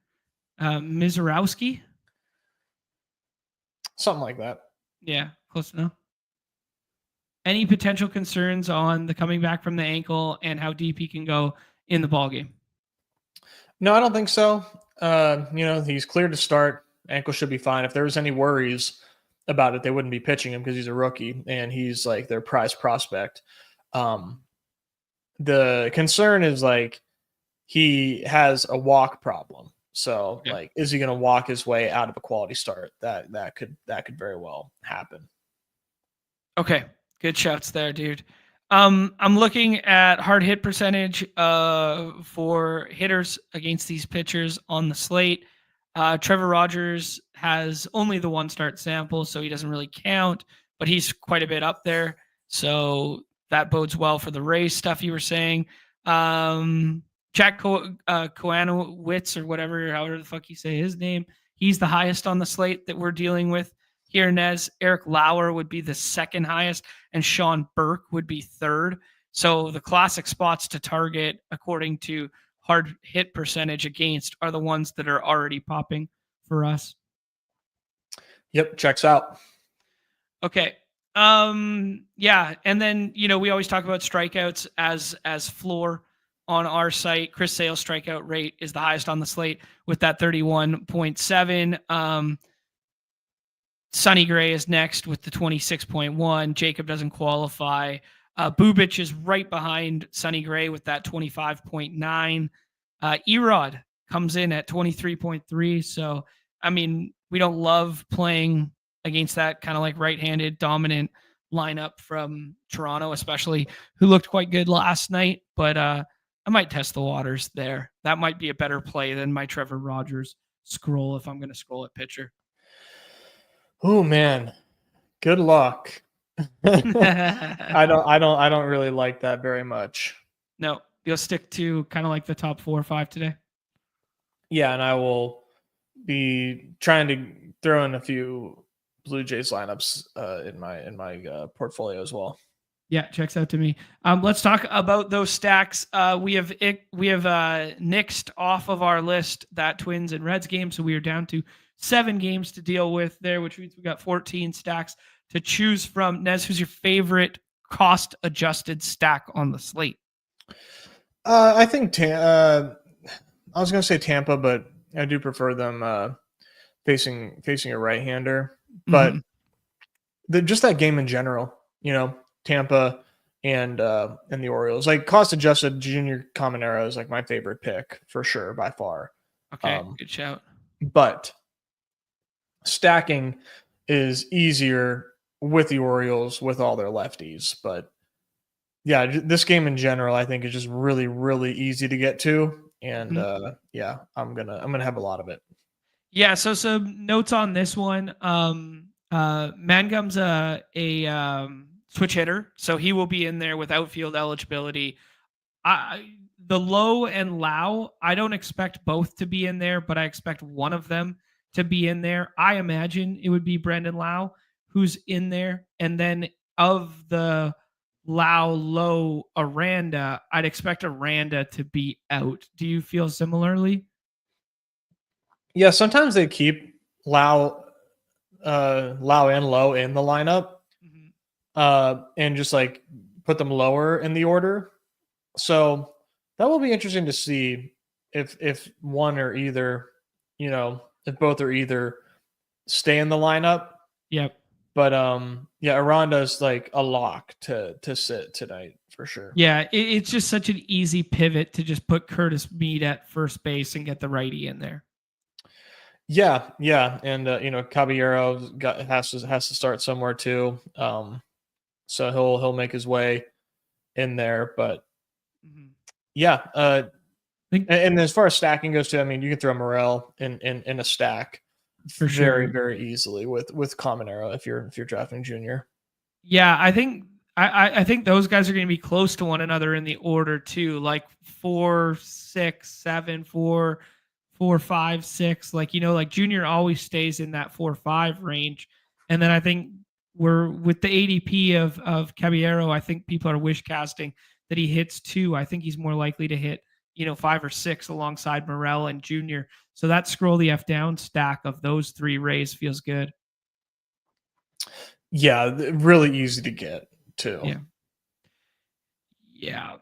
Mizorowski? Something like that. Yeah, close enough. Any potential concerns on the coming back from the ankle and how deep he can go in the ballgame? No, I don't think so. He's cleared to start. Ankle should be fine. If there was any worries about it, they wouldn't be pitching him because he's a rookie and he's like their prize prospect. The concern is like he has a walk problem. So like, is he going to walk his way out of a quality start? That could very well happen. Okay, good shouts there, dude. I'm looking at hard hit percentage for hitters against these pitchers on the slate. Trevor Rogers has only the 1 start sample, so he doesn't really count, but he's quite a bit up there. So that bodes well for the Rays stuff you were saying. Jack Koanowitz or whatever, however the fuck you say his name, he's the highest on the slate that we're dealing with here, Nez. Eric Lauer would be the 2nd highest, and Sean Burke would be 3rd. So the classic spots to target, according to hard hit percentage against, are the ones that are already popping for us. Yep, checks out. Okay. Yeah, and then we always talk about strikeouts as floor on our site. Chris Sale's strikeout rate is the highest on the slate with that 31.7. Sonny Gray is next with the 26.1. Jacob doesn't qualify. Bubic is right behind Sonny Gray with that 25.9. Erod comes in at 23.3. So, I mean, we don't love playing against that kind of like right-handed dominant lineup from Toronto, especially, who looked quite good last night. But I might test the waters there. That might be a better play than my Trevor Rogers scroll if I'm going to scroll at pitcher. Oh man, good luck I don't really like that very much. No, you'll stick to kind of like the top 4 or 5 today. Yeah, and I will be trying to throw in a few Blue Jays lineups in my portfolio as well. Yeah, checks out to me. Let's talk about those stacks. We have nixed off of our list that Twins and Reds game, so we are down to 7 games to deal with there, which means we got 14 stacks to choose from. Nez, who's your favorite cost-adjusted stack on the slate? I think I was going to say Tampa, but I do prefer them facing a right-hander. But just that game in general, Tampa and the Orioles, like cost-adjusted, Junior Caminero is like my favorite pick for sure by far. Okay, good shout. But stacking is easier with the Orioles with all their lefties. But yeah, this game in general, I think is just really, really easy to get to. And yeah, I'm gonna have a lot of it. Yeah, so some notes on this one. Mangum's a switch hitter, so he will be in there with outfield eligibility. The Low and Lau, I don't expect both to be in there, but I expect one of them to be in there. I imagine it would be Brendan Lau who's in there. And then of the Lau, Low, Aranda, I'd expect Aranda to be out. Do you feel similarly? Yeah, sometimes they keep Lau and Low in the lineup, and just like put them lower in the order. So that will be interesting to see if one or either, if both or either stay in the lineup. Yep. But yeah, Aranda's like a lock to sit tonight for sure. Yeah, it's just such an easy pivot to just put Curtis Mead at first base and get the righty in there. Yeah, and Caballero has to start somewhere too. So he'll make his way in there, but yeah. And as far as stacking goes too, I mean, you can throw Morel in a stack for very, sure, very easily with Caminero if you're drafting Junior. Yeah, I think I think those guys are going to be close to one another in the order too, like 4, 6, 7, 4, 4, 5, 6. Like like Junior always stays in that 4, 5 range, and then I think we're with the ADP of Caballero. I think people are wish casting that he hits 2. I think he's more likely to hit 5 or 6 alongside Morel and Junior. So that scroll the F down stack of those 3 Rays feels good. Yeah, really easy to get too. Yeah.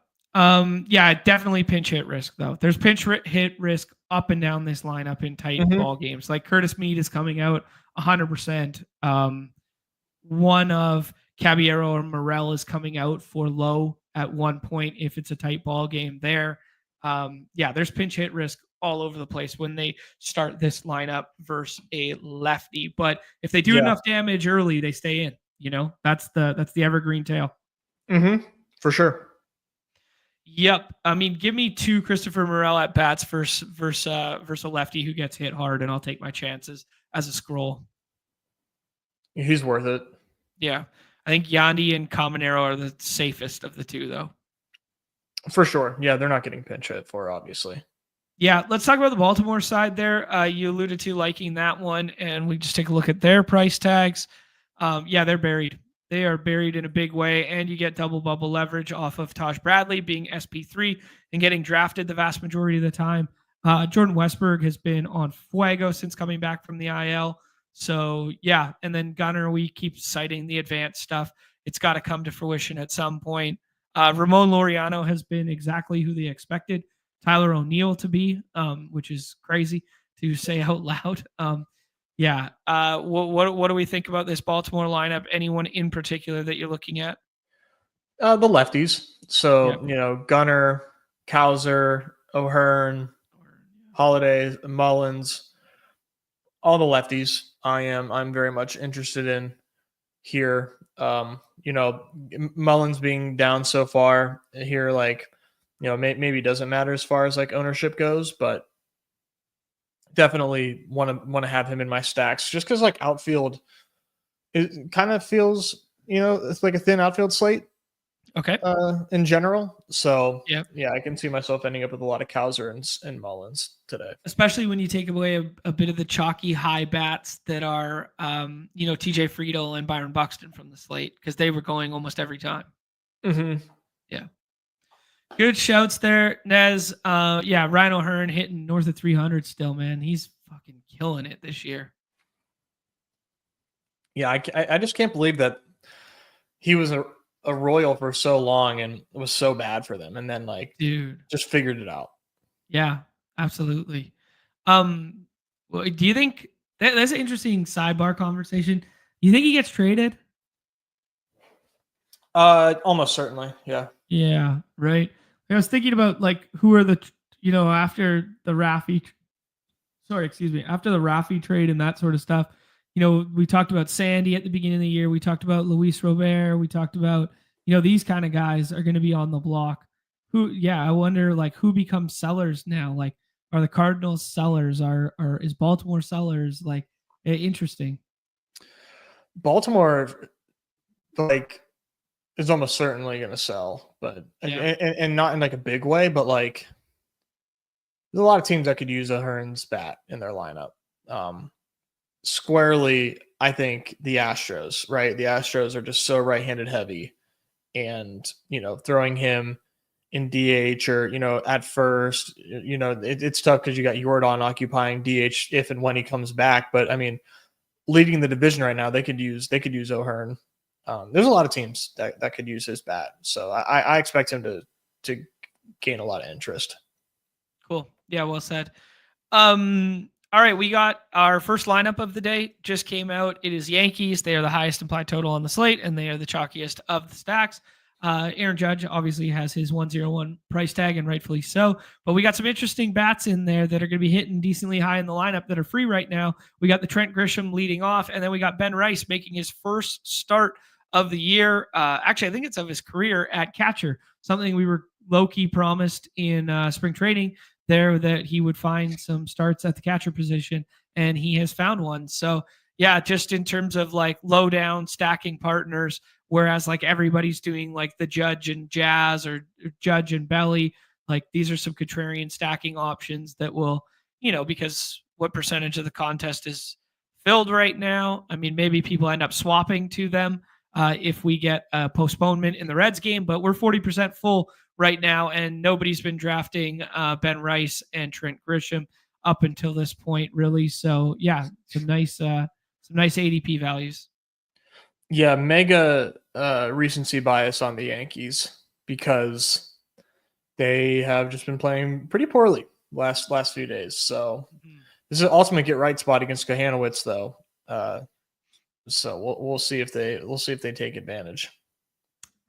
Yeah, definitely pinch hit risk though. There's pinch hit risk up and down this lineup in tight ball games. Like Curtis Mead is coming out 100%. One of Caballero or Morel is coming out for Low at one point if it's a tight ball game there. Yeah, there's pinch hit risk all over the place when they start this lineup versus a lefty. But if they do enough damage early, they stay in. That's the evergreen tail. For sure. Yep. I mean, give me 2 Christopher Morel at bats versus a lefty who gets hit hard, and I'll take my chances as a scroll. He's worth it. Yeah. I think Yandy and Caminero are the safest of the 2, though. For sure. Yeah, they're not getting pinch hit for, obviously. Yeah, let's talk about the Baltimore side there. You alluded to liking that one, and we just take a look at their price tags. Yeah, they're buried. They are buried in a big way, and you get double bubble leverage off of Taj Bradley being SP3 and getting drafted the vast majority of the time. Jordan Westberg has been on fuego since coming back from the IL. So, yeah, and then Gunnar, we keep citing the advanced stuff. It's got to come to fruition at some point. Ramon Laureano has been exactly who they expected Tyler O'Neill to be, which is crazy to say out loud. Yeah. What do we think about this Baltimore lineup? Anyone in particular that you're looking at? The lefties. So, Gunnar, Cowser, O'Hearn, Holiday, Mullins, all the lefties I'm very much interested in here. Mullins being down so far here, maybe doesn't matter as far as like ownership goes, but definitely want to have him in my stacks just because like outfield it kind of feels it's like a thin outfield slate. Okay. In general. So Yep. yeah, I can see myself ending up with a lot of Cowser and Mullins today. Especially when you take away a bit of the chalky high bats that are, TJ Friedel and Byron Buxton from the slate, because they were going almost every time. Mm-hmm. Yeah. Good shouts there, Nez. Ryan O'Hearn hitting north of 300 still, man. He's fucking killing it this year. Yeah, I just can't believe that he was a Royal for so long and it was so bad for them, and then dude, just figured it out. Yeah, absolutely. Do you think that's an interesting sidebar conversation? You think he gets traded? Almost certainly, yeah. Yeah, right. I was thinking about who are the after the Raffy, after the Raffy trade and that sort of stuff. We talked about Sandy at the beginning of the year. We talked about Luis Robert. We talked about these kind of guys are going to be on the block. I wonder who becomes sellers now. Are the Cardinals sellers? Is Baltimore sellers? Interesting. Baltimore is almost certainly going to sell, but and not in a big way, but there's a lot of teams that could use a Hearns bat in their lineup. Squarely, I think the Astros, right? The Astros are just so right-handed heavy, and throwing him in DH or at first, it's tough because you got Yordan occupying DH if and when he comes back. But I mean, leading the division right now, they could use O'Hearn. There's a lot of teams that could use his bat, so I expect him to gain a lot of interest. Cool. Yeah, well said. All right, we got our first lineup of the day. Just came out. It is Yankees. They are the highest implied total on the slate, and they are the chalkiest of the stacks. Aaron Judge obviously has his 101 price tag, and rightfully so. But we got some interesting bats in there that are going to be hitting decently high in the lineup that are free right now. We got the Trent Grisham leading off, and then we got Ben Rice making his first start of the year. Actually, I think it's of his career at catcher, something we were low-key promised in spring training there, that he would find some starts at the catcher position, and he has found one. So yeah, just in terms of low down stacking partners, whereas everybody's doing the Judge and Jazz or Judge and Belly, these are some contrarian stacking options that will, because what percentage of the contest is filled right now. I mean, maybe people end up swapping to them if we get a postponement in the Reds game, but we're 40% full right now, and nobody's been drafting Ben Rice and Trent Grisham up until this point, really. So yeah, some nice ADP values. Yeah, mega recency bias on the Yankees because they have just been playing pretty poorly last few days. So this is an ultimate get right spot against Kohanowitz, though. So we'll see if they take advantage.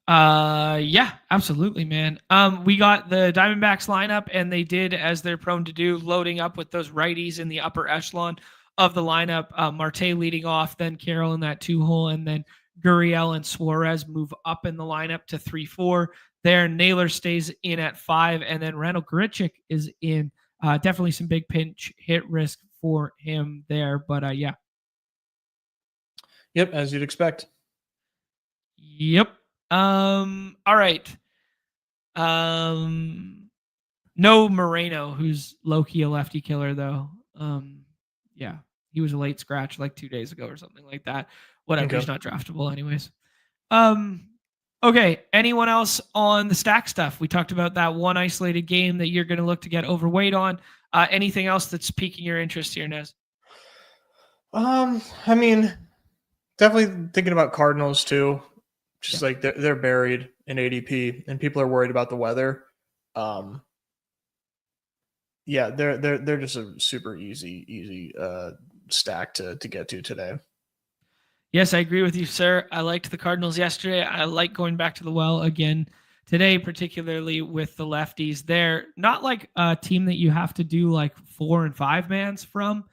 Yeah, absolutely, man. We got the Diamondbacks lineup, and they did as they're prone to do, loading up with those righties in the upper echelon of the lineup. Marte leading off, then Carroll in that 2-hole, and then Gurriel and Suarez move up in the lineup to 3-4. There, Naylor stays in at 5, and then Randall Grichuk is in. Definitely some big pinch hit risk for him there, but yeah. Yep, as you'd expect. Yep. All right. No Moreno, who's low-key a lefty killer, though. Yeah, he was a late scratch 2 days ago or something like that. Whatever, okay. He's not draftable anyways. Okay, anyone else on the stack stuff? We talked about that one isolated game that you're going to look to get overweight on. Anything else that's piquing your interest here, Nez? I mean, definitely thinking about Cardinals too. Just they're buried in ADP, and people are worried about the weather. Yeah, they're just a super easy stack to get to today. Yes, I agree with you, sir. I liked the Cardinals yesterday. I like going back to the well again today, particularly with the lefties. They're not a team that you have to do 4 and 5 mans from.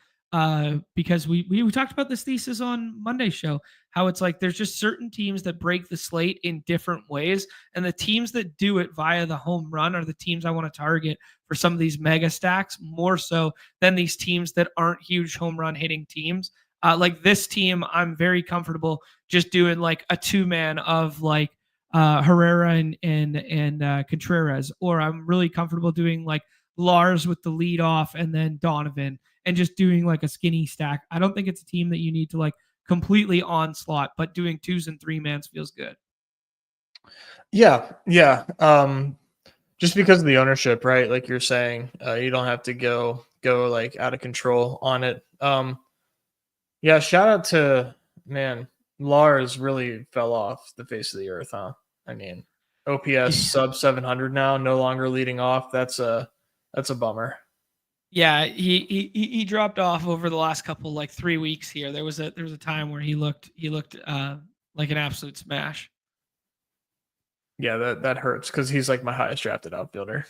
Because we talked about this thesis on Monday's show, how it's there's just certain teams that break the slate in different ways, and the teams that do it via the home run are the teams I want to target for some of these mega stacks, more so than these teams that aren't huge home run hitting teams. Like this team, I'm very comfortable just doing like a 2-man of like Herrera and Contreras, or I'm really comfortable doing like Lars with the lead off and then Donovan and just doing like a skinny stack. I don't think it's a team that you need to like completely onslaught, but doing 2s and 3-mans feels good. Yeah. Just because of the ownership, right? Like you're saying, you don't have to go like out of control on it. Yeah, shout out to, man, Lars really fell off the face of the earth, huh? I mean, OPS sub 700 now, no longer leading off. That's a bummer. Yeah, he dropped off over the last couple like 3 weeks here. There was a time where he looked like an absolute smash. Yeah, that hurts because he's like my highest drafted outfielder.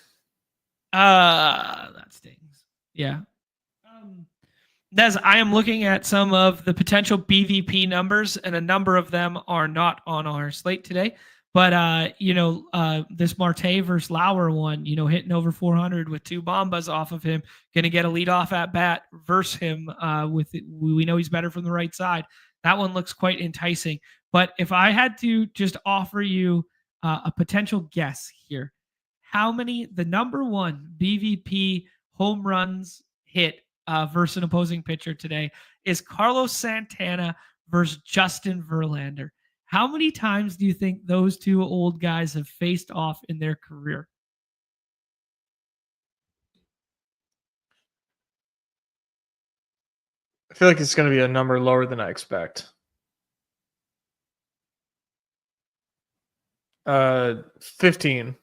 That stings. Yeah. Nez, I am looking at some of the potential BVP numbers, and a number of them are not on our slate today. But this Marte versus Lauer one, hitting over 400 with 2 bombas off of him, going to get a leadoff at bat versus him. We know he's better from the right side. That one looks quite enticing. But if I had to just offer you a potential guess here, how many the number 1 BVP home runs hit versus an opposing pitcher today is Carlos Santana versus Justin Verlander? How many times do you think those 2 old guys have faced off in their career? I feel like it's going to be a number lower than I expect. 15.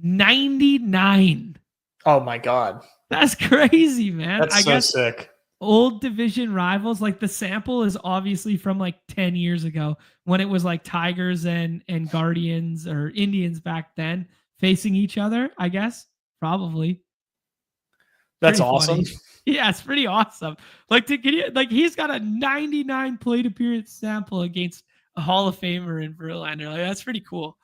99. Oh my God. That's crazy, man. That's so sick. Old division rivals, like the sample is obviously from like 10 years ago when it was like Tigers and Guardians or Indians back then facing each other, I guess. Probably. That's awesome. Yeah, it's pretty awesome. Like he's got a 99 plate appearance sample against a Hall of Famer in Verlander. Like, that's pretty cool.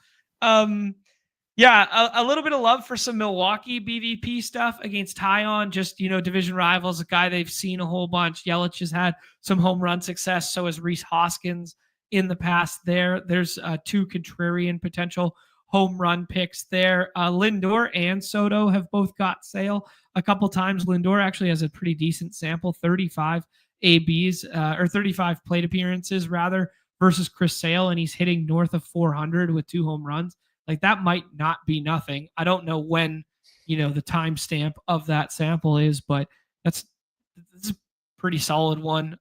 Yeah, a little bit of love for some Milwaukee BVP stuff against Tyon, just, division rivals, a guy they've seen a whole bunch. Yelich has had some home run success. So has Rhys Hoskins in the past there. There's 2 contrarian potential home run picks there. Lindor and Soto have both got Sale a couple times. Lindor actually has a pretty decent sample, 35 ABs or 35 plate appearances rather versus Chris Sale, and he's hitting north of 400 with 2 home runs. Like that might not be nothing. I don't know when, the timestamp of that sample is, but that's a pretty solid one.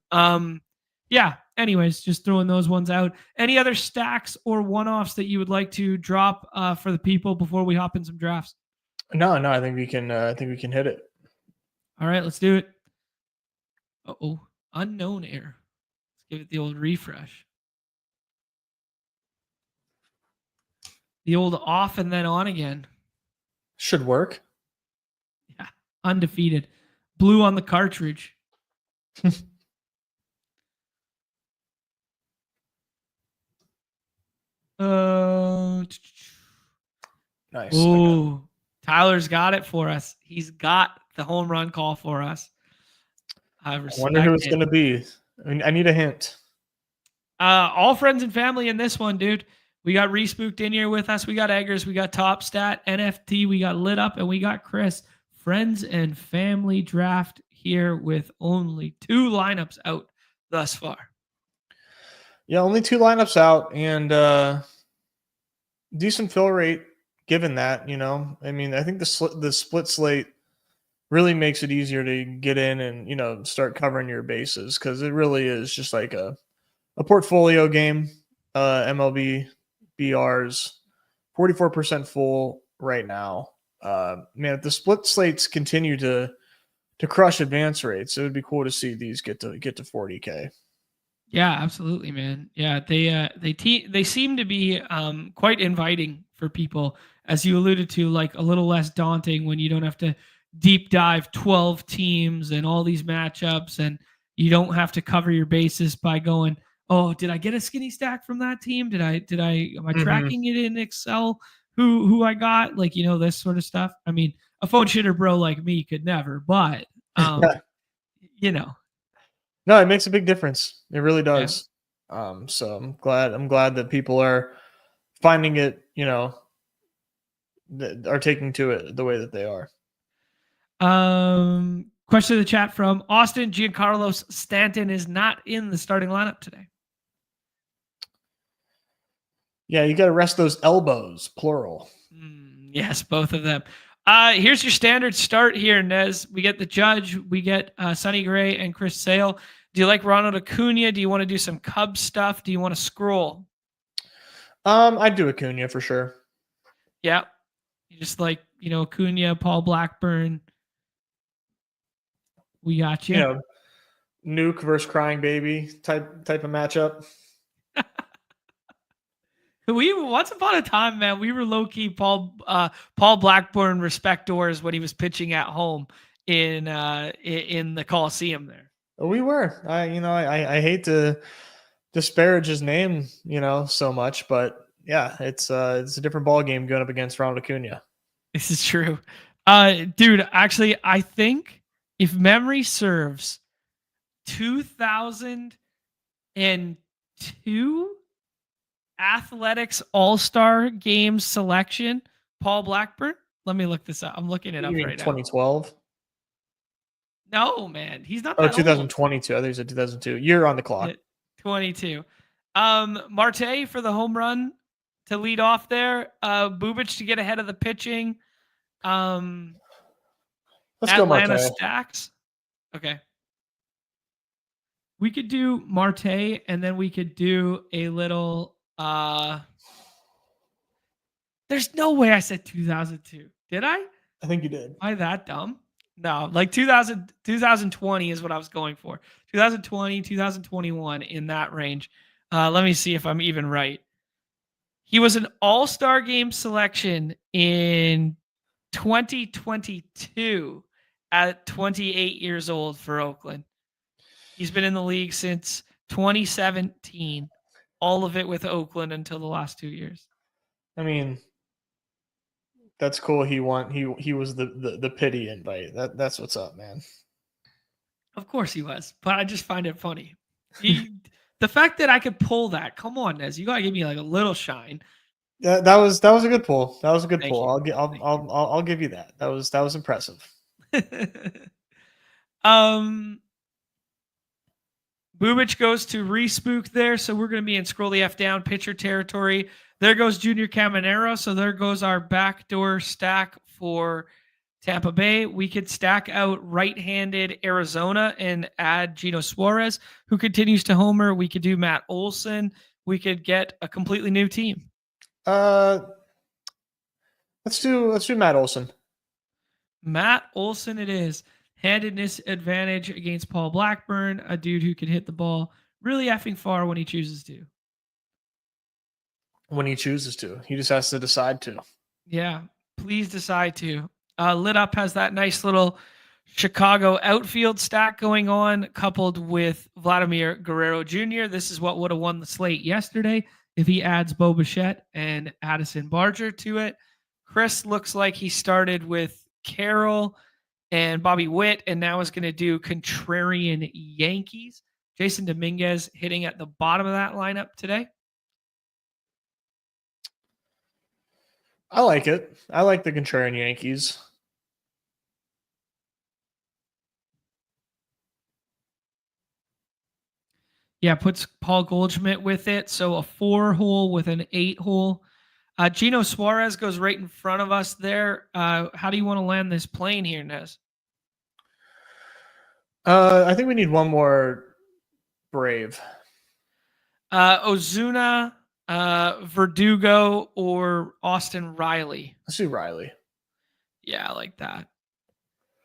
Yeah. Anyways, just throwing those ones out. Any other stacks or one-offs that you would like to drop for the people before we hop in some drafts? No. I think we can. I think we can hit it. All right, let's do it. Uh-oh, unknown error. Let's give it the old refresh. The old off and then on again. Should work. Yeah, undefeated. Blue on the cartridge. Nice. Ooh, Tyler's got it for us. He's got the home run call for us. I wonder who it's going to be. I need a hint. All friends and family in this one, dude. We got Respooked in here with us. We got Eggers. We got Top Stat, NFT. We got Lit Up, and we got Chris. Friends and family draft here with only 2 lineups out thus far. Yeah, only 2 lineups out, and decent fill rate given that. I mean, I think the split slate really makes it easier to get in and start covering your bases, because it really is just like a portfolio game. MLB BR's 44% full right now. Man, if the split slates continue to crush advance rates, it would be cool to see these get to 40K. Yeah, absolutely, man. Yeah, they seem to be quite inviting for people, as you alluded to, like a little less daunting when you don't have to deep dive 12 teams and all these matchups, and you don't have to cover your bases by going, oh, did I get a skinny stack from that team? Am I tracking it in Excel? Who I got? Like, this sort of stuff. I mean, a phone shitter bro like me could never, but No, it makes a big difference. It really Yeah. does. So I'm glad that people are finding it, are taking to it the way that they are. Question in the chat from Austin: Giancarlo Stanton is not in the starting lineup today. Yeah, you got to rest those elbows, plural. Yes, both of them. Here's your standard start here, Nez. We get the Judge, we get Sonny Gray and Chris Sale. Do you like Ronald Acuna? Do you want to do some Cubs stuff? Do you want to scroll? I'd do Acuna for sure. Yeah. You just like, Acuna, Paul Blackburn. We got you. Nuke versus Crying Baby type of matchup. We once upon a time, man, we were low key Paul Blackburn respectors when he was pitching at home in the Coliseum there. We were. I hate to disparage his name, so much, but yeah, it's a different ball game going up against Ronald Acuna. This is true. Dude, actually, I think if memory serves, 2002 Athletics All-Star Game selection, Paul Blackburn. Let me look this up. I'm looking it up right 2012? now. No, man. He's not that 2022. Old. I think it's 2002. You're on the clock. 22. Marte for the home run to lead off there. Bubic to get ahead of the pitching. Let's Atlanta go Marte. Stacks. Okay. We could do Marte and then we could do a little there's no way I said 2002. Did I? I think you did. Am I that dumb? No, like 2020 is what I was going for. 2020, 2021 in that range. Let me see if I'm even right. He was an all-star game selection in 2022 at 28 years old for Oakland. He's been in the league since 2017, all of it with Oakland until the last 2 years. I mean, that's cool. He won. He was the pity invite. That's what's up, man. Of course he was, but I just find it funny. The fact that I could pull that, come on, Nez, you gotta give me like a little shine. That was a good pull. That was a good Thank pull. you. I'll give you that. That was impressive. Bubic goes to respook there, so we're going to be in scroll the F down pitcher territory. There goes Junior Caminero, so there goes our backdoor stack for Tampa Bay. We could stack out right-handed Arizona and add Gino Suarez, who continues to homer. We could do Matt Olson. We could get a completely new team. Let's do Matt Olson. Matt Olson it is. Handedness advantage against Paul Blackburn, a dude who can hit the ball really effing far when he chooses to. When he chooses to. He just has to decide to. Yeah, please decide to. Lit Up has that nice little Chicago outfield stack going on, coupled with Vladimir Guerrero Jr. This is what would have won the slate yesterday if he adds Bo Bichette and Addison Barger to it. Chris looks like he started with Carroll and Bobby Witt, and now is going to do contrarian Yankees. Jason Dominguez hitting at the bottom of that lineup today. I like it. I like the contrarian Yankees. Yeah, puts Paul Goldschmidt with it. So a 4-hole with an 8-hole. Gino Suarez goes right in front of us there. How do you want to land this plane here, Nez? I think we need one more Brave. Ozuna, Verdugo, or Austin Riley. Let's do Riley. Yeah, I like that.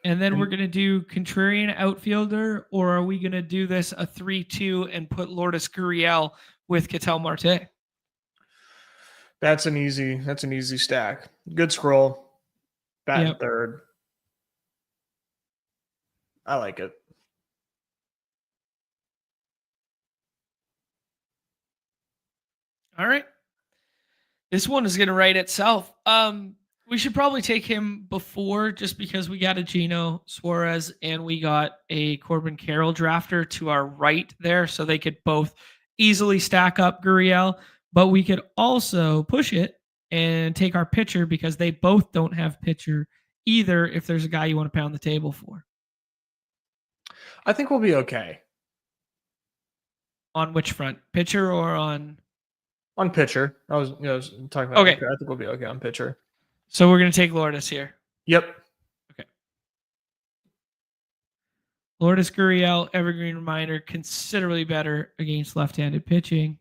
And then we're going to do contrarian outfielder, or are we going to do this a 3-2 and put Lourdes Gurriel with Ketel Marte? That's an easy stack. Good scroll. Bat in third. I like it. All right. This one is going to write itself. We should probably take him before, just because we got a Gino Suarez and we got a Corbin Carroll drafter to our right there, so they could both easily stack up Gurriel. But we could also push it and take our pitcher, because they both don't have pitcher either. If there's a guy you want to pound the table for, I think we'll be okay. On which front, pitcher or on pitcher? I was talking about. Okay. Pitcher. I think we'll be okay on pitcher. So we're going to take Lourdes here. Yep. Okay. Lourdes Gurriel, evergreen reminder, considerably better against left-handed pitching.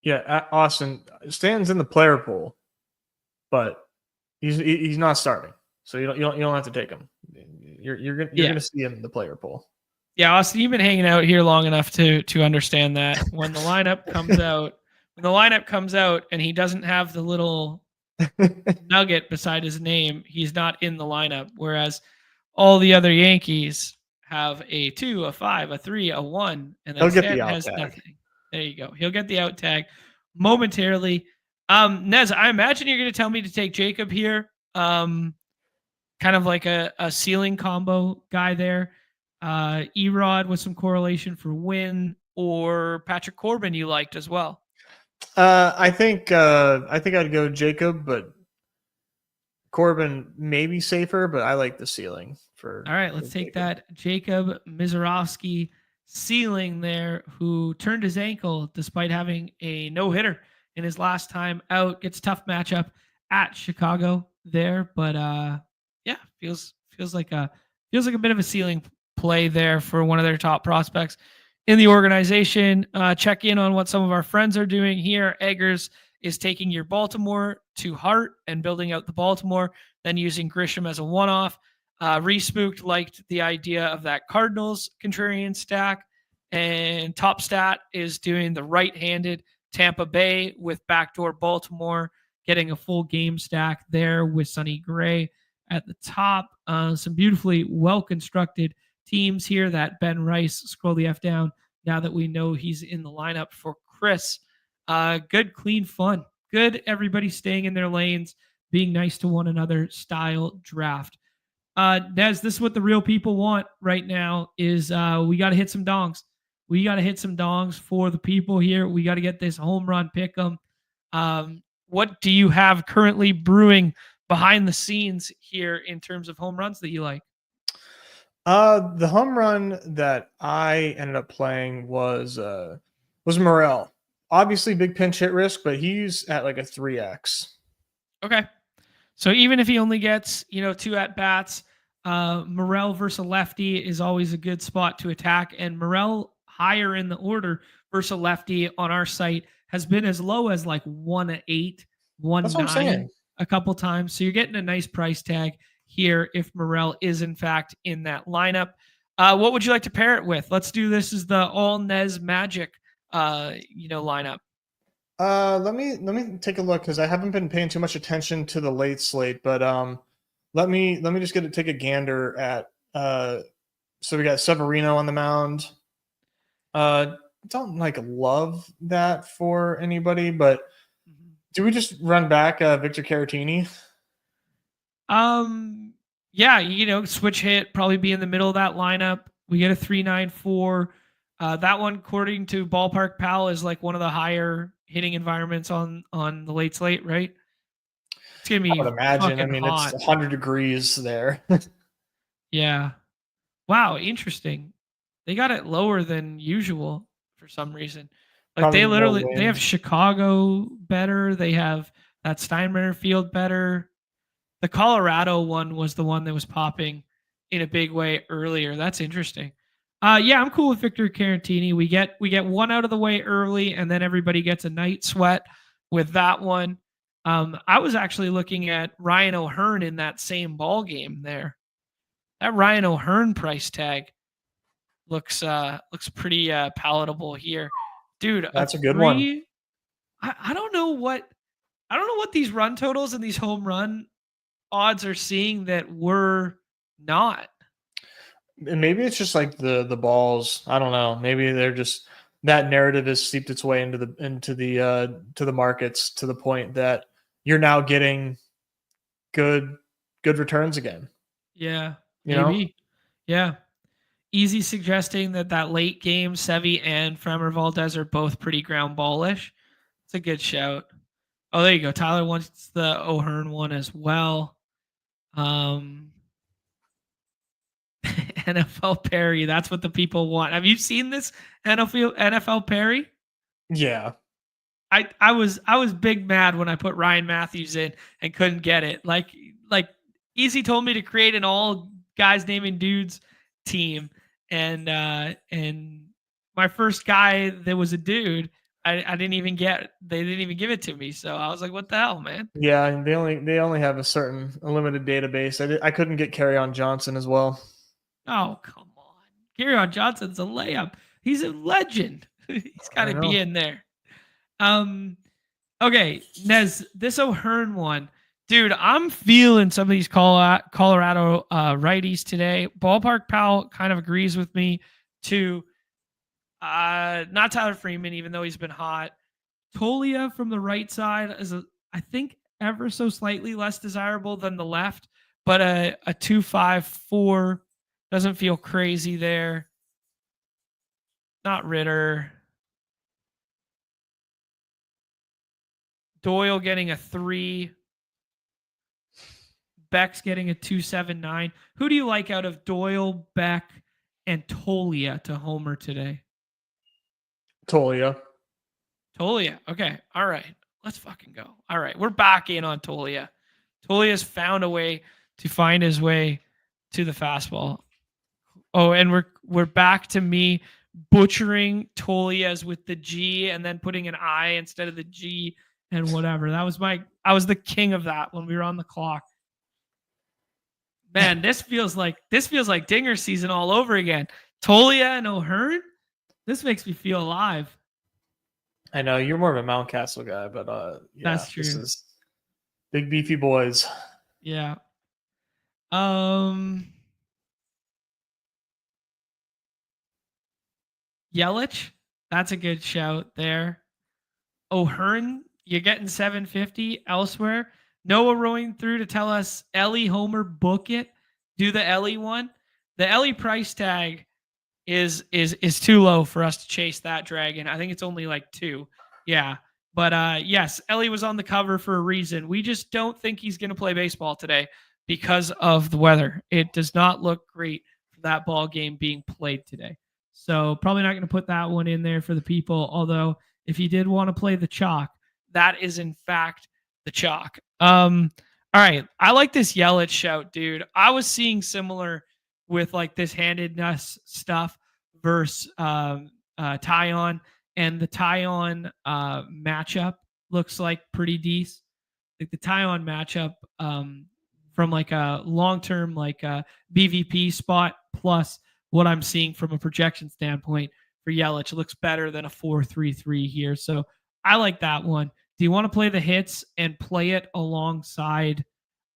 Yeah, Austin Stanton's in the player pool, but he's not starting, so you don't have to take him. You're gonna see him in the player pool. Yeah, Austin, you've been hanging out here long enough to understand that when the lineup comes out, and he doesn't have the little nugget beside his name, he's not in the lineup. Whereas all the other Yankees have a 2, a 5, a 3, a 1, and then Stanton has nothing. There you go. He'll get the out tag momentarily. Nez, I imagine you're going to tell me to take Jacob here. Kind of like a ceiling combo guy there. Erod with some correlation for win, or Patrick Corbin you liked as well. I think I'd go Jacob, but Corbin may be safer, but I like the ceiling for. All right, let's take that Jacob Mizorowski ceiling there, who turned his ankle despite having a no-hitter in his last time out. Gets a tough matchup at Chicago there, but yeah, feels like a bit of a ceiling play there for one of their top prospects in the organization. Check in on what some of our friends are doing here. Eggers is taking your Baltimore to heart and building out the Baltimore, then using Grisham as a one-off. Respooked liked the idea of that Cardinals contrarian stack, and Top Stat is doing the right-handed Tampa Bay with backdoor Baltimore, getting a full game stack there with Sonny Gray at the top. Some beautifully well-constructed teams here. That Ben Rice, scroll the F down now that we know he's in the lineup for Chris. Good, clean fun. Good, everybody staying in their lanes, being nice to one another style draft. Nez, this is what the real people want right now is we got to hit some dongs. We got to hit some dongs for the people here. We got to get this home run pick 'em. What do you have currently brewing behind the scenes here in terms of home runs that you like? The home run that I ended up playing was Morel. Obviously big pinch hit risk, but he's at like a 3x. Okay. So even if he only gets, 2 at bats, Morel versus a lefty is always a good spot to attack. And Morel higher in the order versus a lefty on our site has been as low as like 1-8, 1-9 a couple times. So you're getting a nice price tag here if Morel is in fact in that lineup. What would you like to pair it with? Let's do this as the all Nez Magic, lineup. Let me take a look, because I haven't been paying too much attention to the late slate, but let me just take a gander at so we got Severino on the mound. Don't love that for anybody, but do we just run back Victor Caratini? Yeah, switch hit, probably be in the middle of that lineup. We get a 3.94. That one, according to Ballpark Pal, is like one of the higher hitting environments on the late slate, right? It's gonna be. I would imagine. I mean, hot. It's 100 degrees there. Yeah. Wow, interesting. They got it lower than usual for some reason. Like probably they have Chicago better. They have that Steinbrenner Field better. The Colorado one was the one that was popping in a big way earlier. That's interesting. Yeah, I'm cool with Victor Caratini. We get one out of the way early, and then everybody gets a night sweat with that one. I was actually looking at Ryan O'Hearn in that same ball game there. That Ryan O'Hearn price tag looks pretty palatable here, dude. That's a good one. I don't know what these run totals and these home run odds are seeing that we're not. And maybe it's just like the balls. I don't know. Maybe they're just that narrative has seeped its way into the markets to the point that you're now getting good returns again. Yeah, You know? maybe. Yeah. Easy suggesting that late game, Sevy and Framber Valdez are both pretty ground ballish. It's a good shout. Oh, there you go. Tyler wants the O'Hearn one as well. NFL Perry. That's what the people want. Have you seen this NFL Perry? Yeah. I was big mad when I put Ryan Matthews in and couldn't get it. Like Easy told me to create an all guys naming dudes team, and my first guy that was a dude, I didn't even get. They didn't even give it to me. So I was like, what the hell, man? Yeah, and they only have a limited database. I couldn't get Kerryon Johnson as well. Oh, come on. Kerryon Johnson's a layup. He's a legend. He's got to be in there. Okay, Nez, this O'Hearn one. Dude, I'm feeling some of these Colorado righties today. Ballpark Pal kind of agrees with me too. Not Tyler Freeman, even though he's been hot. Tolia from the right side is, I think, ever so slightly less desirable than the left, but a 2.54 doesn't feel crazy there. Not Ritter. Doyle getting a 3. Beck's getting a 2.79. Who do you like out of Doyle, Beck, and Tolia to homer today? Tolia. Okay. All right. Let's fucking go. All right. We're back in on Tolia. Tolia's found a way to find his way to the fastball. Oh, and we're back to me butchering Tolia's with the G and then putting an I instead of the G and whatever. I was the king of that when we were on the clock. Man, this feels like Dinger season all over again. Tolia and O'Hearn. This makes me feel alive. I know you're more of a Mountcastle guy, but yeah, that's true. This is big beefy boys. Yeah. Yelich, that's a good shout there. O'Hearn, you're getting 750 elsewhere. Noah rowing through to tell us Ellie Homer book it. Do the Ellie one. The Ellie price tag is too low for us to chase that dragon. I think it's only like 2. Yeah. But yes, Ellie was on the cover for a reason. We just don't think he's going to play baseball today because of the weather. It does not look great for that ball game being played today. So probably not going to put that one in there for the people. Although if you did want to play the chalk, that is in fact the chalk. All right. I like this Yelich shout, dude. I was seeing similar with like this handedness stuff versus Tyon, and the Tyon matchup looks like pretty decent. Like the Tyon matchup from like a long-term like a BVP spot plus what I'm seeing from a projection standpoint for Yelich, it looks better than a 4.33 here. So I like that one. Do you want to play the hits and play it alongside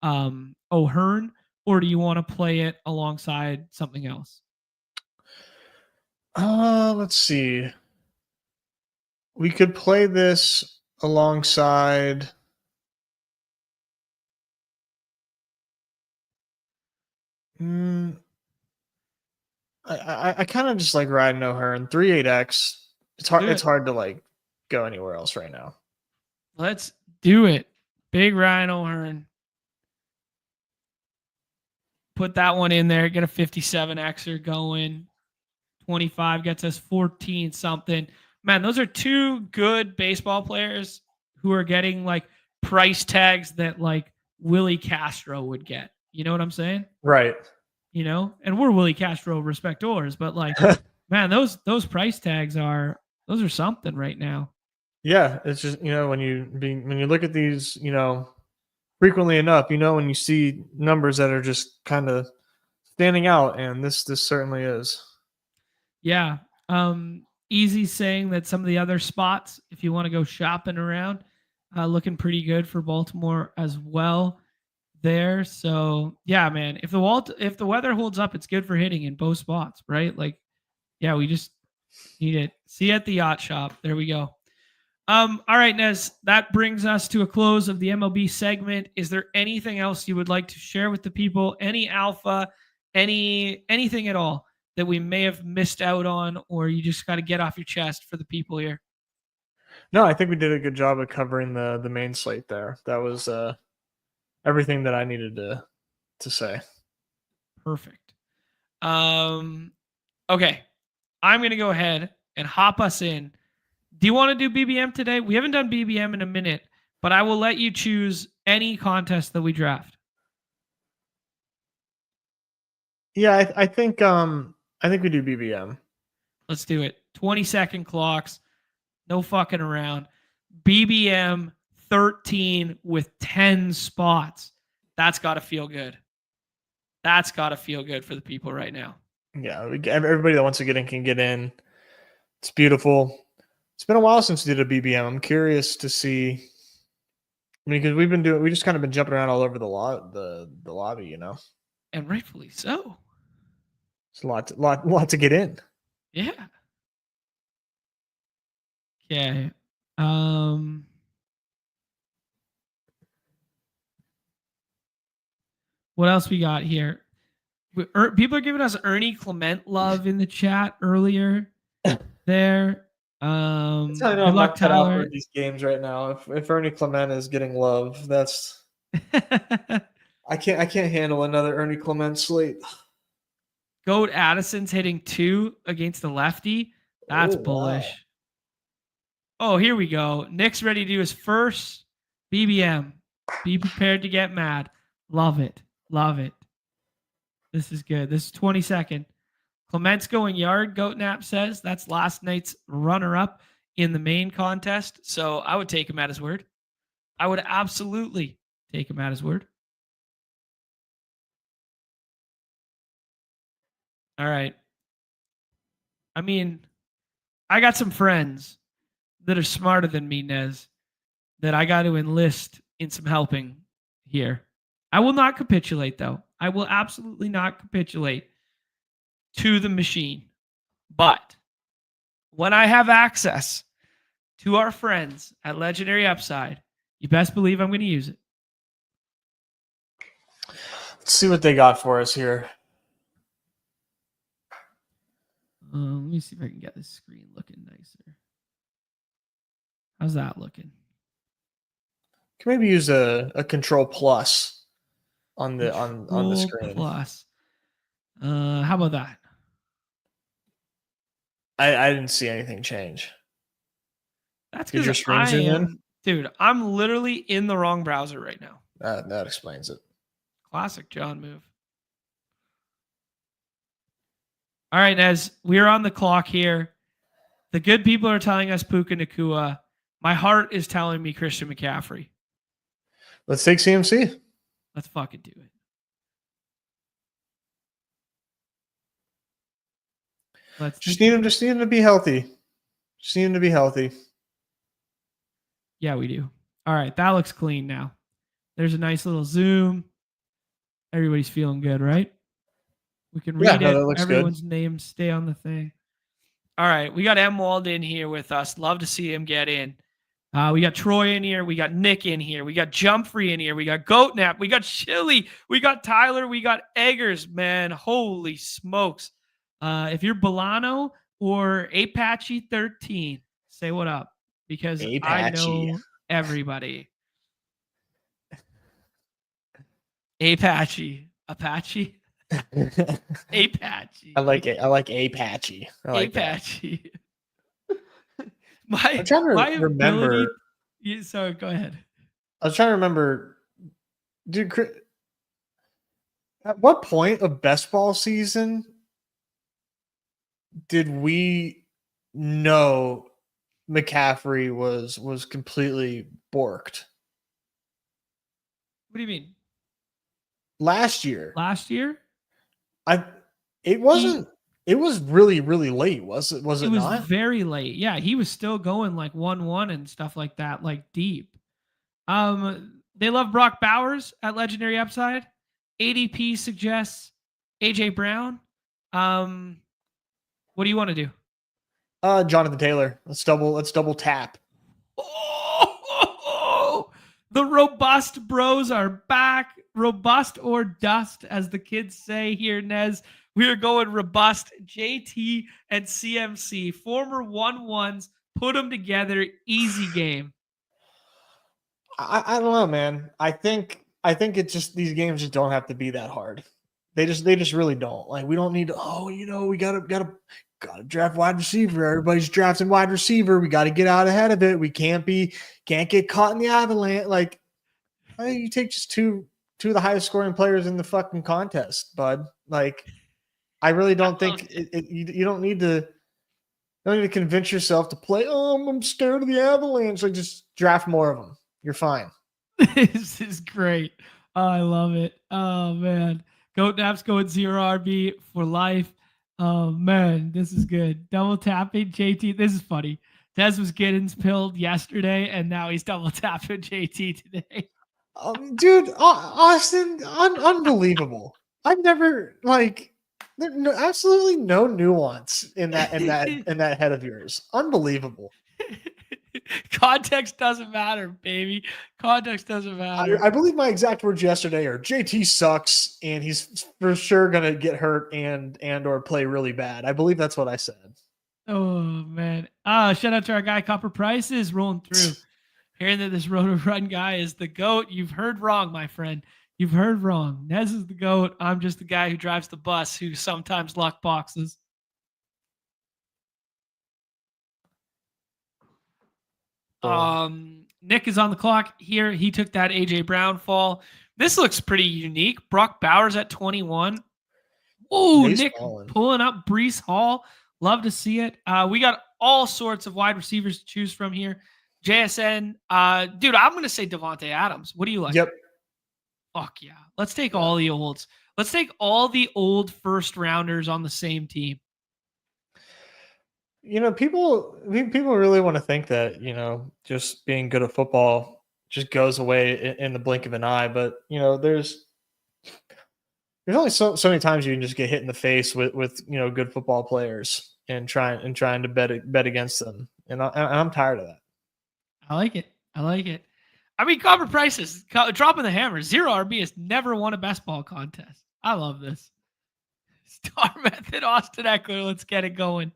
O'Hearn, or do you want to play it alongside something else? Let's see. We could play this alongside. I kind of just like riding O'Hearn 3.8x. It's hard. It's hard to like go anywhere else right now. Let's do it. Big Ryan O'Hearn. Put that one in there. Get a 57xer going. 25 gets us 14 something. Man, those are 2 good baseball players who are getting like price tags that like Willie Castro would get. You know what I'm saying? Right. You know, and we're Willie Castro respectors, but like, man, those price tags are something right now. Yeah, it's just when you look at these frequently enough, when you see numbers that are just kind of standing out, and this certainly is. Yeah. Easy saying that some of the other spots, if you want to go shopping around, looking pretty good for Baltimore as well there. So yeah, man, if the weather holds up, it's good for hitting in both spots, right? Like, yeah, we just need it. See you at the yacht shop. There we go. All right, Nez, that brings us to a close of the MLB segment. Is there anything else you would like to share with the people? Any alpha, anything at all that we may have missed out on, or you just got to get off your chest for the people here? No, I think we did a good job of covering the main slate there. That was everything that I needed to say. Perfect. Okay, I'm gonna go ahead and hop us in. Do you want to do BBM today? We haven't done BBM in a minute, but I will let you choose any contest that we draft. Yeah, I think we do BBM. Let's do it. 20-second clocks. No fucking around. BBM 13 with 10 spots. That's got to feel good. That's got to feel good for the people right now. Yeah, everybody that wants to get in can get in. It's beautiful. It's been a while since we did a BBM. I'm curious to see. I mean, because we just kind of been jumping around all over the lobby, you know. And rightfully so. It's a lot to get in. Yeah. Okay. What else we got here? People are giving us Ernie Clement love in the chat earlier. There. That's how I know Good I'm luck, not cut out Tyler. for these games right now. If Ernie Clement is getting love, that's I can't handle another Ernie Clement slate. Goat Addison's hitting 2 against the lefty. That's bullish. Wow. Oh, here we go. Nick's ready to do his first BBM. Be prepared to get mad. Love it. Love it. This is good. This is 22nd. Clement's going yard, Goat Nap says. That's last night's runner-up in the main contest. So I would take him at his word. I would absolutely take him at his word. All right. I mean, I got some friends that are smarter than me, Nez, that I got to enlist in some helping here. I will not capitulate, though. I will absolutely not capitulate to the machine. But when I have access to our friends at Legendary Upside, you best believe I'm going to use it. Let's see what they got for us here. Let me see if I can get this screen looking nicer. How's that looking? Can maybe use a control plus on the on the screen. Plus. How about that? I didn't see anything change. That's because your screen zoom in? Dude, I'm literally in the wrong browser right now. That explains it. Classic John move. All right, Nez, we're on the clock here. The good people are telling us Puka Nacua. My heart is telling me Christian McCaffrey. Let's take CMC. Let's fucking do it. Just need him to be healthy. Just need him to be healthy. Yeah, we do. All right, that looks clean now. There's a nice little zoom. Everybody's feeling good, right? We can read it. Everyone's names stay on the thing. All right, we got M. Wald in here with us. Love to see him get in. We got Troy in here. We got Nick in here. We got Jumpfrey in here. We got Goat Nap. We got Chili. We got Tyler. We got Eggers. Man, holy smokes. If you're Bolano or Apache 13, say what up. Because I know everybody. Apache. Apache? Apache. I like it. I like Apache. Apache. I'm trying to remember. So go ahead. I was trying to remember, dude. At what point of best ball season did we know McCaffrey was completely borked? What do you mean? Last year. Last year? It wasn't It was really, really late, was it? Was It it was not? very late. Yeah, he was still going like 1-1 and stuff like that, like deep. They love Brock Bowers at Legendary Upside. ADP suggests AJ Brown. What do you want to do? Jonathan Taylor. Let's double tap. Oh, the robust bros are back. Robust or dust, as the kids say here, Nez. We are going robust. JT and CMC, former 1-1s, put them together. Easy game. I don't know, man. I think it's just these games just don't have to be that hard. They just really don't. Like we don't need to, we gotta draft wide receiver. Everybody's drafting wide receiver. We gotta get out ahead of it. We can't get caught in the avalanche. Like I think you take just two of the highest scoring players in the fucking contest, bud. Like I really don't think you don't need to convince yourself to play. Oh, I'm scared of the avalanche. Like just draft more of them. You're fine. This is great. Oh, I love it. Oh man. Goat Naps going 0 RB for life. Oh man, this is good. Double tapping JT. This is funny. Des was getting pilled yesterday, and now he's double tapping JT today. Dude, Austin, unbelievable. I've never absolutely no nuance in that head of yours. Unbelievable. Context doesn't matter, baby. Context doesn't matter. I believe my exact words yesterday are JT sucks and he's for sure gonna get hurt and or play really bad. I believe that's what I said. Oh man. Shout out to our guy Copper Prices rolling through. Hearing that this Roto Run guy is the GOAT, you've heard wrong, my friend. You've heard wrong. Nez is the GOAT. I'm just the guy who drives the bus who sometimes luck boxes. Nick is on the clock here. He took that AJ Brown fall. This looks pretty unique. Brock Bowers at 21. Oh, Nick pulling up Breece Hall. Love to see it. We got all sorts of wide receivers to choose from here. JSN, dude, I'm going to say Devontae Adams. What do you like? Yep. Fuck yeah. Let's take all the olds. Let's take all the old first rounders on the same team. People really want to think that, just being good at football just goes away in the blink of an eye. But, there's only so many times you can just get hit in the face with good football players and trying to bet against them. And I'm tired of that. I like it. I mean, Copper Prices, dropping the hammer. 0 RB has never won a best ball contest. I love this. Star Method, Austin Eckler. Let's get it going.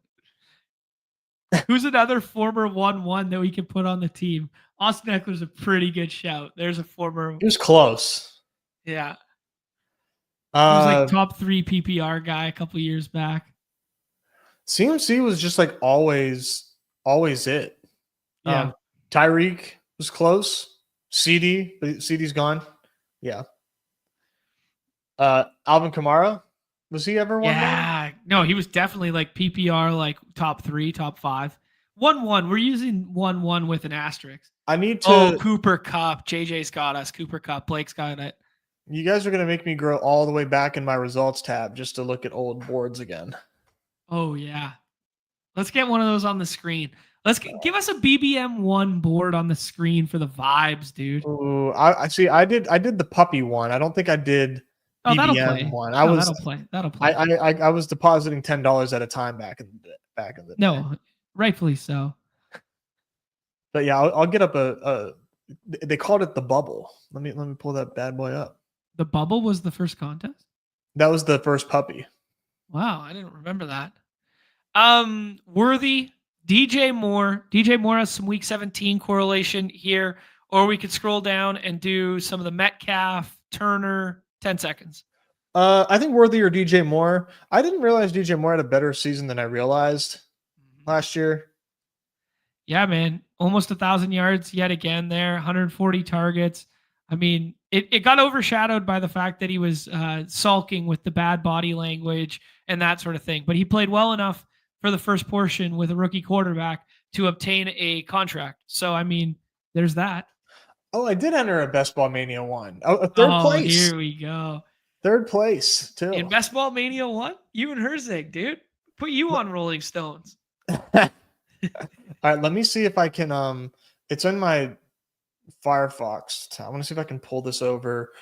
Who's another former 1-1 that we can put on the team? Austin Eckler's a pretty good shout. There's a former. He was close. Yeah. He was like top 3 PPR guy a couple years back. CMC was just like always it. Yeah. Tyreek was close. CD, but CD's gone. Yeah. Alvin Kamara, was he ever 1-1? Yeah. No, he was definitely like PPR, like top 3, top 5. 1-1. We're using 1-1 with an asterisk. I need to. Oh, Cooper Kupp. JJ's got us. Cooper Kupp. Blake's got it. You guys are going to make me go all the way back in my results tab just to look at old boards again. Oh, yeah. Let's get one of those on the screen. Give us a BBM1 board on the screen for the vibes, dude. Ooh, I see. I did the puppy one. I don't think I did BBM one. That'll play. I was depositing $10 at a time back in the day. No, rightfully so. But yeah, I'll get up they called it the bubble. Let me pull that bad boy up. The bubble was the first contest? That was the first puppy. Wow, I didn't remember that. Worthy, DJ Moore. DJ Moore has some week 17 correlation here, or we could scroll down and do some of the Metcalf, Turner, 10 seconds. I think Worthy or DJ Moore. I didn't realize DJ Moore had a better season than I realized last year. Yeah, man. Almost 1,000 yards yet again there, 140 targets. I mean, it got overshadowed by the fact that he was sulking with the bad body language and that sort of thing. But he played well enough for the first portion with a rookie quarterback to obtain a contract. So, I mean, there's that. Oh, I did enter a Best Ball Mania 1. A third place. Here we go. Third place, too. In Best Ball Mania 1? You and Herzig, dude. Put you on Rolling Stones. All right, let me see if I can. It's in my Firefox. I want to see if I can pull this over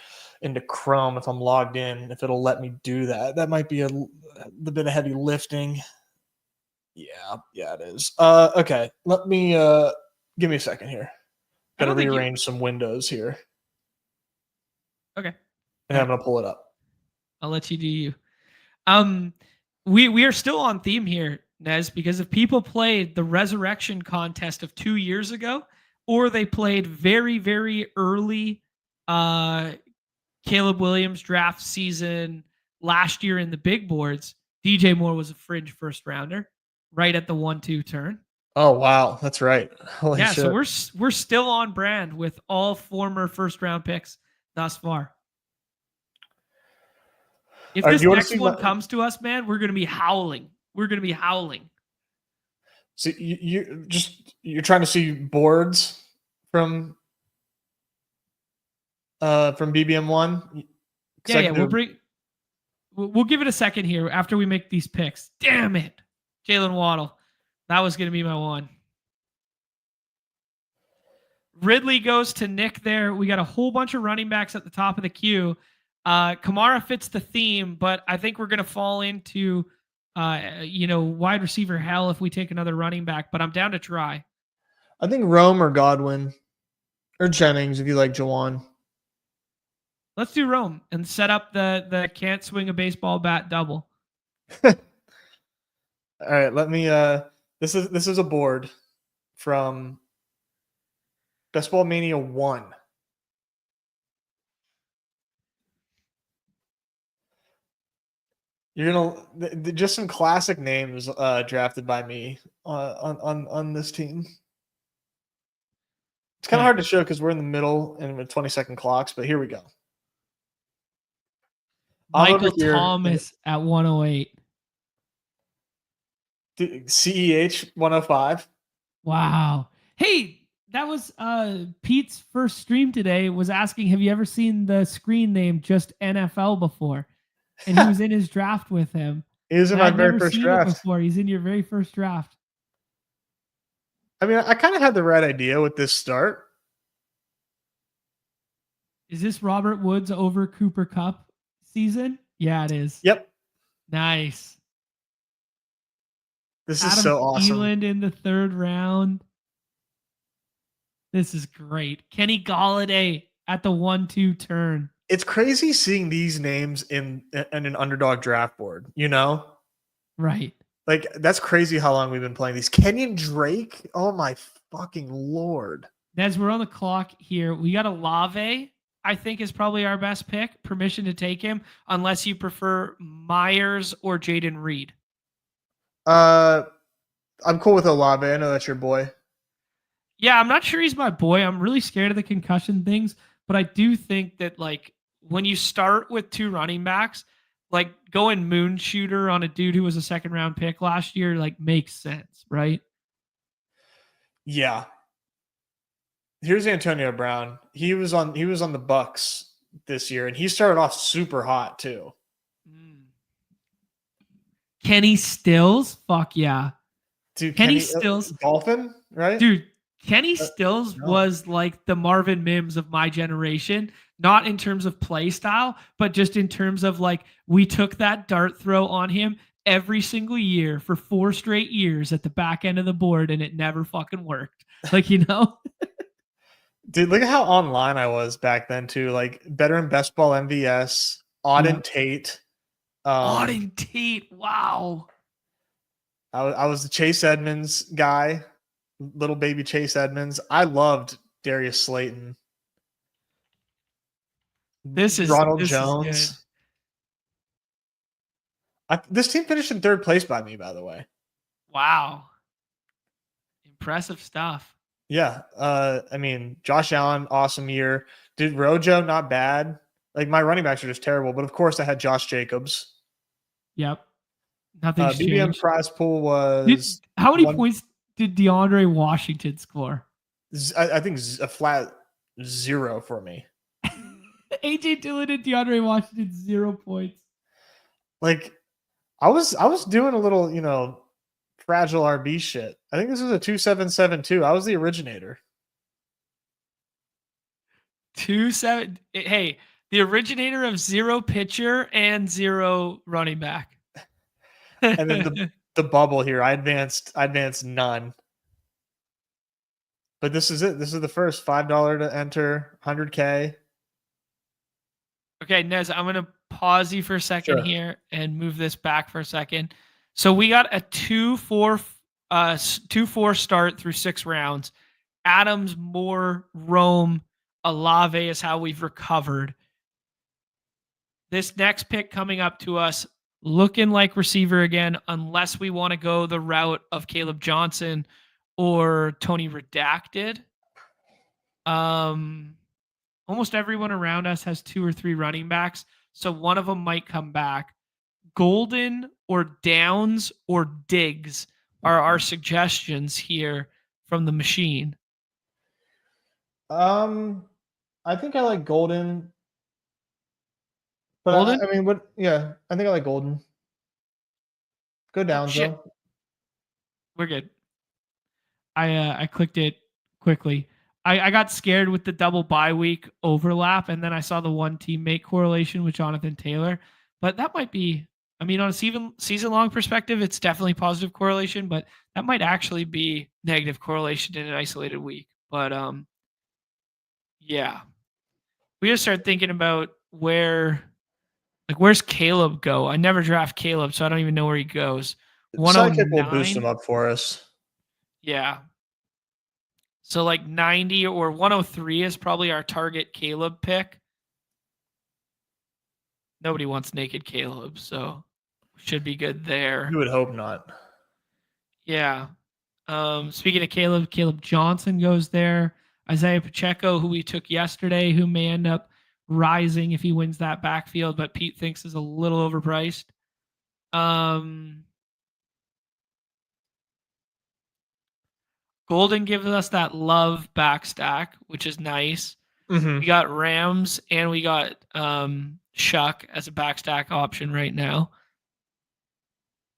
into Chrome if I'm logged in, if it'll let me do that. That might be a bit of heavy lifting. Yeah, it is. Okay, let me give me a second here. Got to rearrange some windows here. Okay. And I'm gonna pull it up. I'll let you do you. We are still on theme here, Nez, because if people played the resurrection contest of 2 years ago, or they played very, very early Caleb Williams draft season last year in the big boards, DJ Moore was a fringe first rounder right at the 1-2 turn. Oh wow, that's right. Holy shit. So we're still on brand with all former first round picks thus far. If this next one comes to us, man, we're gonna be howling. We're gonna be howling. So you're trying to see boards from BBM1? Yeah. We'll give it a second here after we make these picks. Damn it, Jalen Waddle. That was gonna be my one. Ridley goes to Nick there. We got a whole bunch of running backs at the top of the queue. Kamara fits the theme, but I think we're going to fall into, wide receiver hell if we take another running back, but I'm down to try. I think Rome or Godwin or Jennings if you like Jawan. Let's do Rome and set up the can't swing a baseball bat double. All right, let me this is a board from Best Ball Mania 1. You're gonna just some classic names drafted by me on this team. It's kind of hard to show because we're in the middle and with 20-second clocks, but here we go. Michael Thomas at 108. CEH 105. Wow. Hey, that was Pete's first stream today. Was asking, have you ever seen the screen name just NFL before? And he was in his draft with him. He was in my very first draft. Before. He's in your very first draft. I mean, I kind of had the right idea with this start. Is this Robert Woods over Cooper Kupp season? Yeah, it is. Yep. Nice. This is so awesome. Thielen in the 3rd round. This is great. Kenny Golladay at the 1-2 turn. It's crazy seeing these names in an Underdog draft board, you know? Right. Like, that's crazy how long we've been playing these. Kenyon Drake? Oh, my fucking Lord. As we're on the clock here, we got Olave, I think is probably our best pick. Permission to take him, unless you prefer Myers or Jaden Reed. I'm cool with Olave. I know that's your boy. Yeah, I'm not sure he's my boy. I'm really scared of the concussion things, but I do think that, like, when you start with 2 running backs, like going moon shooter on a dude who was a 2nd round pick last year, like, makes sense, right? Yeah. Here's Antonio Brown. He was on the Bucks this year, and he started off super hot too. Kenny Stills, fuck yeah, dude. Kenny Stills, Dolphin, right? Dude, Kenny Stills was like the Marvin Mims of my generation, not in terms of play style, but just in terms of, like, we took that dart throw on him every single year for 4 straight years at the back end of the board, and it never fucking worked. Like, you know? Dude, look at how online I was back then too. Like, better in Best Ball MVS, Auden Tate. Auden Tate, wow. I was the Chase Edmonds guy. Little baby Chase Edmonds. I loved Darius Slayton. This is Ronald Jones. This team finished in 3rd place by me, by the way. Wow. Impressive stuff. Yeah. I mean, Josh Allen, awesome year. Dude, Rojo, not bad. Like, my running backs are just terrible. But of course, I had Josh Jacobs. Yep. Nothing's BBM changed. prize pool was... How many points did DeAndre Washington score? I think a flat 0 for me. AJ Dillon and DeAndre Washington, 0 points. Like, I was doing a little, fragile RB shit. I think this is a 2772. I was the originator. 2-7. Hey, the originator of 0 pitcher and 0 running back. And then the bubble here, I advanced none. But this is it. This is the first $5 to enter, 100K. Okay, Nez, I'm gonna pause you for a second Sure. here and move this back for a second. So we got a 2-4 start through 6 rounds. Adams, Moore, Rome, Alave is how we've recovered. This next pick coming up to us, looking like receiver again, unless we want to go the route of Caleb Johnson or Tony Redacted. Almost everyone around us has 2 or 3 running backs, so one of them might come back. Golden or Downs or Diggs are our suggestions here from the machine. I think I like Golden. But Golden? I mean, what? Yeah, I think I like Golden. Go down, Shit. though. We're good. I clicked it quickly. I got scared with the double bye week overlap, and then I saw the one teammate correlation with Jonathan Taylor. But that might be, I mean, on a season long perspective, it's definitely positive correlation, but that might actually be negative correlation in an isolated week. But yeah, we gotta start thinking about where's Caleb go? I never draft Caleb, so I don't even know where he goes. SideKick will boost 109. him up for us. Yeah. So like 90 or 103 is probably our target Caleb pick. Nobody wants naked Caleb, so should be good there. You would hope not. Yeah. Speaking of Caleb Johnson goes there. Isaiah Pacheco, who we took yesterday, who may end up rising if he wins that backfield, but Pete thinks is a little overpriced. Golden gives us that love backstack, which is nice. Mm-hmm. We got Rams and we got Shuck as a backstack option right now.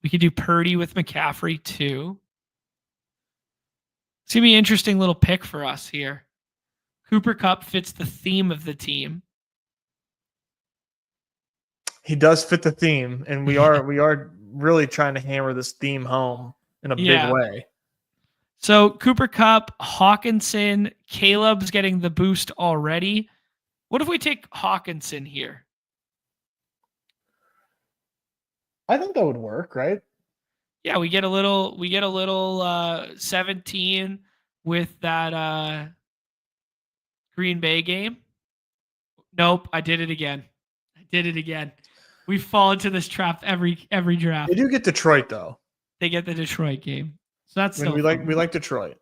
We could do Purdy with McCaffrey too. It's going to be an interesting little pick for us here. Cooper Kupp fits the theme of the team. He does fit the theme, and we are really trying to hammer this theme home in a big way. So Cooper Kupp, Hawkinson, Caleb's getting the boost already. What if we take Hawkinson here? I think that would work, right? Yeah, we get a little 17 with that Green Bay game. Nope, I did it again. We fall into this trap every draft. They do get Detroit though. They get the Detroit game. So that's still we like Detroit.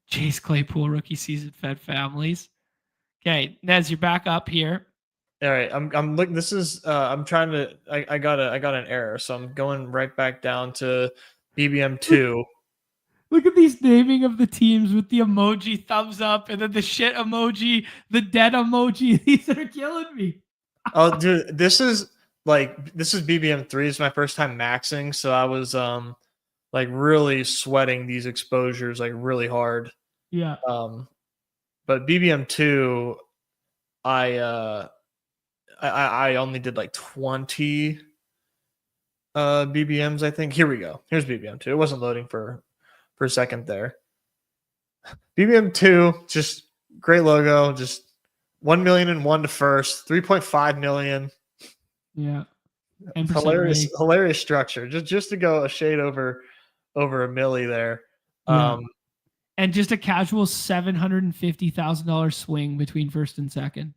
Chase Claypool rookie season fed families. Okay, Nez, you're back up here. All right, I'm looking. This is I'm trying to. I got an error, so I'm going right back down to BBM 2. Look at these naming of the teams with the emoji thumbs up and then the shit emoji, the dead emoji. These are killing me. Oh, dude, this is BBM 3. It's my first time maxing, so I was like really sweating these exposures like really hard. Yeah. But BBM 2, I only did like 20 BBMs, I think. Here we go. Here's BBM 2. It wasn't loading for a second there. BBM 2, just great logo. Just 1 million and one to first, 3.5 million. Yeah. Hilarious structure. Just to go a shade over a milli there. Yeah. And just a casual $750,000 swing between first and second.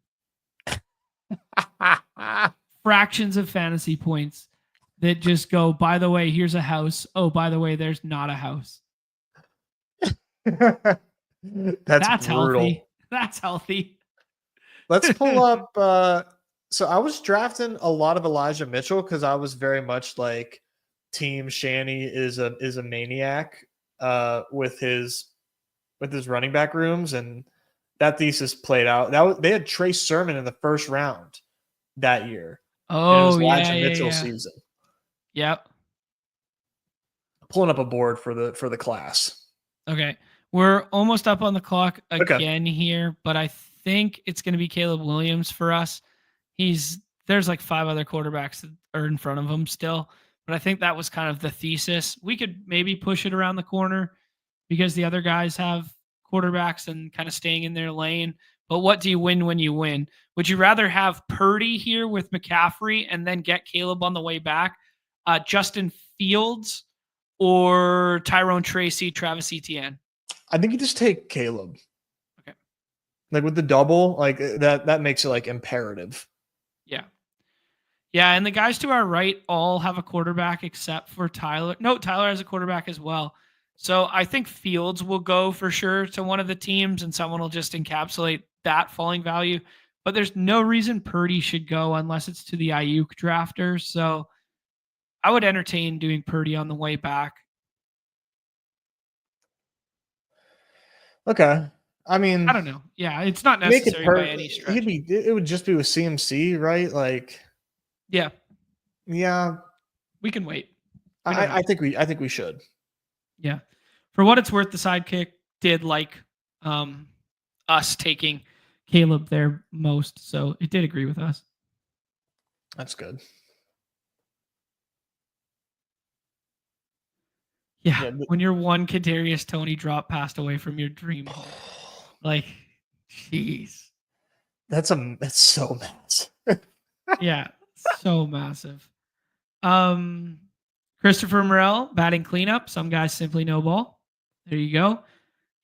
Fractions of fantasy points that just go, by the way, here's a house. Oh, by the way, there's not a house. That's healthy. That's healthy. Let's pull up. So I was drafting a lot of Elijah Mitchell because I was very much like Team Shanny is a maniac with his running back rooms, and that thesis played out. They had Trey Sermon in the first round, that year. And it was Oh, Elijah yeah. Mitchell season. Yep. Pulling up a board for the class. Okay. We're almost up on the clock Okay. again here, but I think it's going to be Caleb Williams for us. There's like 5 other quarterbacks that are in front of him still, but I think that was kind of the thesis. We could maybe push it around the corner because the other guys have quarterbacks and kind of staying in their lane. But what do you win when you win? Would you rather have Purdy here with McCaffrey and then get Caleb on the way back, Justin Fields, or Tyrone Tracy, Travis Etienne? I think you just take Caleb. Okay. Like with the double, like that makes it like imperative. Yeah. Yeah, and the guys to our right all have a quarterback except for Tyler. No, Tyler has a quarterback as well. So I think Fields will go for sure to one of the teams, and someone will just encapsulate that falling value. But there's no reason Purdy should go unless it's to the Ayuk drafter. So I would entertain doing Purdy on the way back. Okay. I mean, I don't know. Yeah, it's not necessary by any stretch. It would just be with CMC, right? Like, yeah, we can wait. I think we should. Yeah. For what it's worth, the SideKick did like us taking Caleb there most, so it did agree with us. That's good. Yeah, when you're one Kadarius Toney drop passed away from your dream home. Like, jeez. That's so massive. Yeah, so massive. Christopher Morel batting cleanup. Some guys simply no ball. There you go.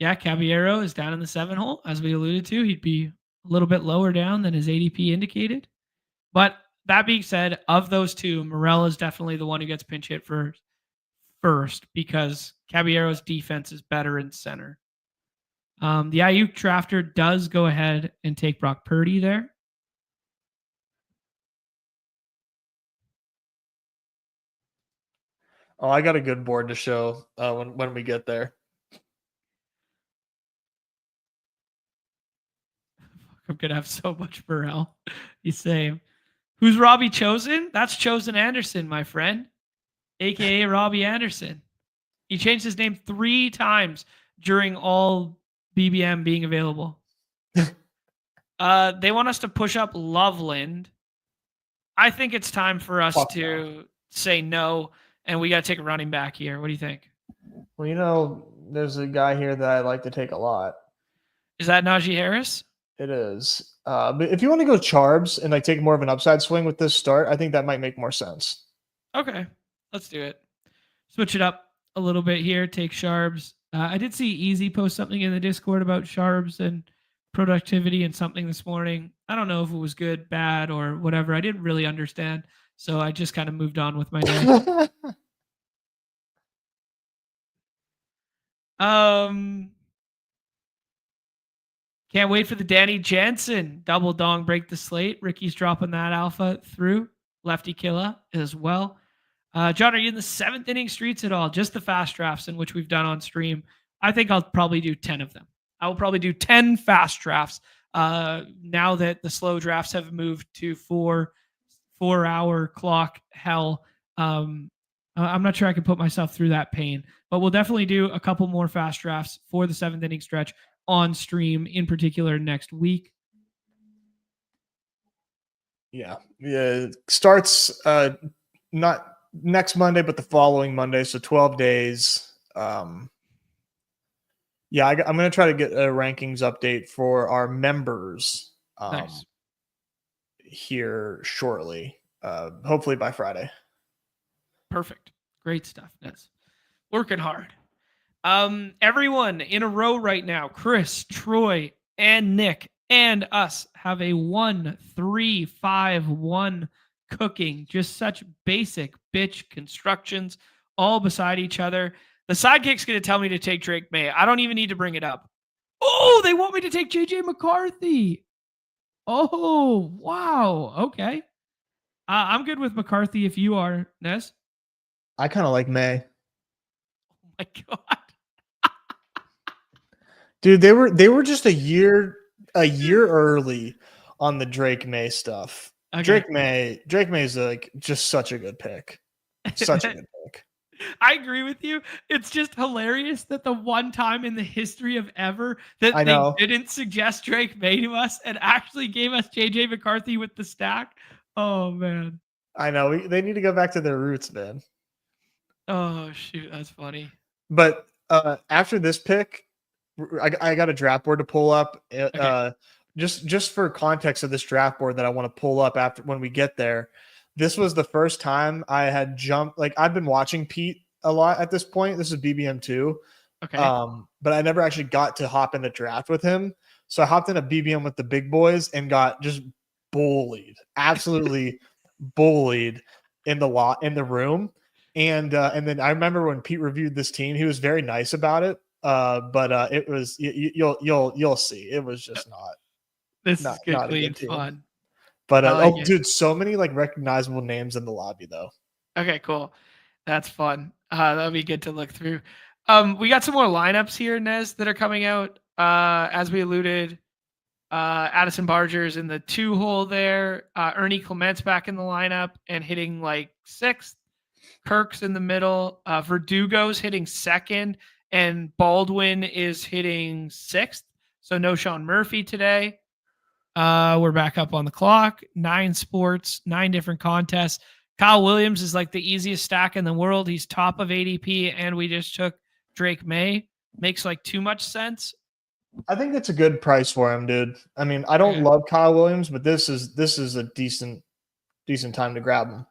Yeah, Caballero is down in the 7 hole, as we alluded to. He'd be a little bit lower down than his ADP indicated. But that being said, of those two, Morel is definitely the one who gets pinch hit first because Caballero's defense is better in center. The Ayuk drafter does go ahead and take Brock Purdy there. Oh, I got a good board to show when we get there. I'm going to have so much Burrell. He's saying, who's Robbie Chosen? That's Chosen Anderson, my friend, a.k.a. Robbie Anderson. He changed his name 3 times during all BBM being available. They want us to push up Loveland. I think it's time for us to say no, and we got to take a running back here. What do you think? Well, there's a guy here that I like to take a lot. Is that Najee Harris? It is. But if you want to go Charbs and like take more of an upside swing with this start, I think that might make more sense. Okay, let's do it. Switch it up a little bit here. Take Charbs. I did see Easy post something in the Discord about Charbs and productivity and something this morning. I don't know if it was good, bad, or whatever. I didn't really understand, so I just kind of moved on with my day. Can't wait for the Danny Jansen double dong break the slate. Ricky's dropping that alpha through. Lefty Killa as well. John, are you in the 7th inning streets at all? Just the fast drafts in which we've done on stream. I think I'll probably do 10 of them. I will probably do 10 fast drafts now that the slow drafts have moved to 4-hour clock hell. I'm not sure I can put myself through that pain, but we'll definitely do a couple more fast drafts for the 7th inning stretch on stream, in particular next week. Yeah. Starts not next Monday, but the following Monday, so 12 days. I'm going to try to get a rankings update for our members Nice. here shortly, hopefully by Friday. Perfect. Great stuff, Nez. Working hard. Everyone in a row right now, Chris, Troy, and Nick, and us have a 1-3-5-1 cooking. Just such basic bitch constructions all beside each other. The SideKick's going to tell me to take Drake May. I don't even need to bring it up. Oh, they want me to take JJ McCarthy. Oh, wow. Okay. I'm good with McCarthy if you are, Nez. I kind of like May. Oh my God. Dude, they were just a year early on the Drake May stuff. Okay. Drake May is like just such a good pick. Such a good pick. I agree with you. It's just hilarious that the one time in the history of ever I that they know. didn't suggest Drake May to us and actually gave us JJ McCarthy with the stack. Oh man. I know. They need to go back to their roots, man. Oh shoot, that's funny. But after this pick, I got a draft board to pull up. Okay. Just for context of this draft board that I want to pull up after when we get there. This was the first time I had jumped. Like I've been watching Pete a lot at this point. This is BBM 2. Okay. But I never actually got to hop in the draft with him. So I hopped in a BBM with the big boys and got just bullied, absolutely bullied in the room. And then I remember when Pete reviewed this team, he was very nice about it. But it was you'll see. It was just This is good, not a clean good team. fun. But I like it. dude, so many like recognizable names in the lobby though. Okay, cool. That's fun. That'll be good to look through. We got some more lineups here, Nez, that are coming out. As we alluded, Addison Barger's in the 2-hole there. Ernie Clement's back in the lineup and hitting like 6th. Kirk's in the middle. Verdugo's hitting 2nd, and Baldwin is hitting 6th. So no Sean Murphy today. We're back up on the clock. 9 sports, 9 different contests. Kyle Williams is like the easiest stack in the world. He's top of ADP, and we just took Drake May. Makes like too much sense. I think it's a good price for him, dude. I mean, I don't love Kyle Williams, but this is a decent time to grab him.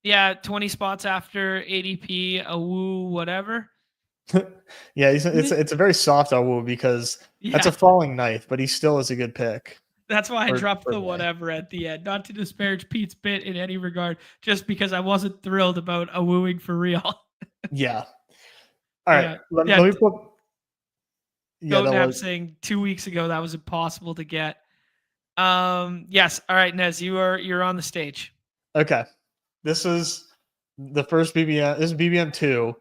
Yeah, 20 spots after ADP, a woo, whatever. Yeah, it's a very soft woo because that's a falling knife, but he still is a good pick. That's why I dropped the whatever at the end. Not to disparage Pete's bit in any regard, just because I wasn't thrilled about a wooing for real. Yeah. All right. Let me put. Yeah, Goatnap saying 2 weeks ago that was impossible to get. Yes. All right, Nez, you're on the stage. Okay. This is the first BBM. This is BBM 2.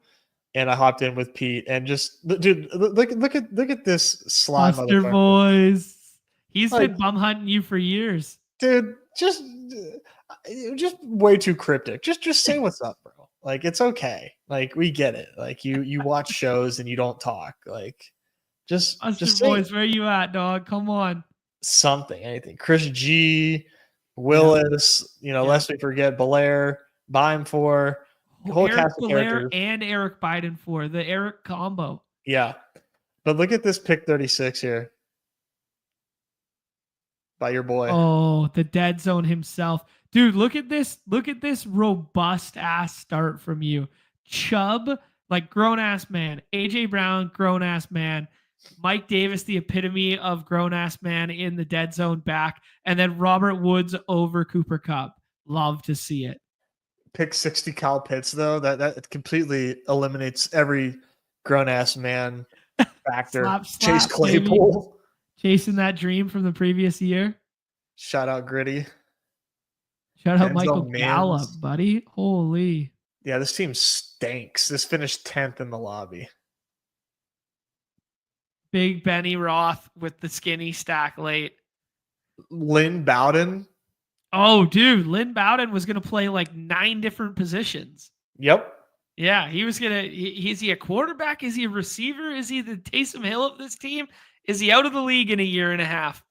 And I hopped in with Pete and just dude, look at this slime motherfucker. Boys. He's been bum hunting you for years. Dude, just way too cryptic. Just say what's up, bro. Like it's okay. Like we get it. Like you watch shows and you don't talk. Like just boys, where you at, dog? Come on. Something, anything. Chris G, Willis, lest we forget Belair, buy him for whole Eric Belair and Eric Biden for the Eric combo. Yeah. But look at this pick 36 here. By your boy. Oh, the dead zone himself. Dude, look at this robust ass start from you. Chubb, like grown ass man. AJ Brown, grown ass man. Mike Davis, the epitome of grown ass man in the dead zone back. And then Robert Woods over Cooper Kupp. Love to see it. Pick 60 Kyle Pitts, though. That completely eliminates every grown ass man factor. slap, Chase Claypool. Baby. Chasing that dream from the previous year. Shout out Gritty. Shout out Michael Gallup, buddy. Holy. Yeah, this team stinks. This finished 10th in the lobby. Big Benny Roth with the skinny stack late. Lynn Bowden. Oh, dude. Lynn Bowden was going to play like 9 different positions. Yep. Yeah, he was going to. Is he a quarterback? Is he a receiver? Is he the Taysom Hill of this team? Is he out of the league in a year and a half?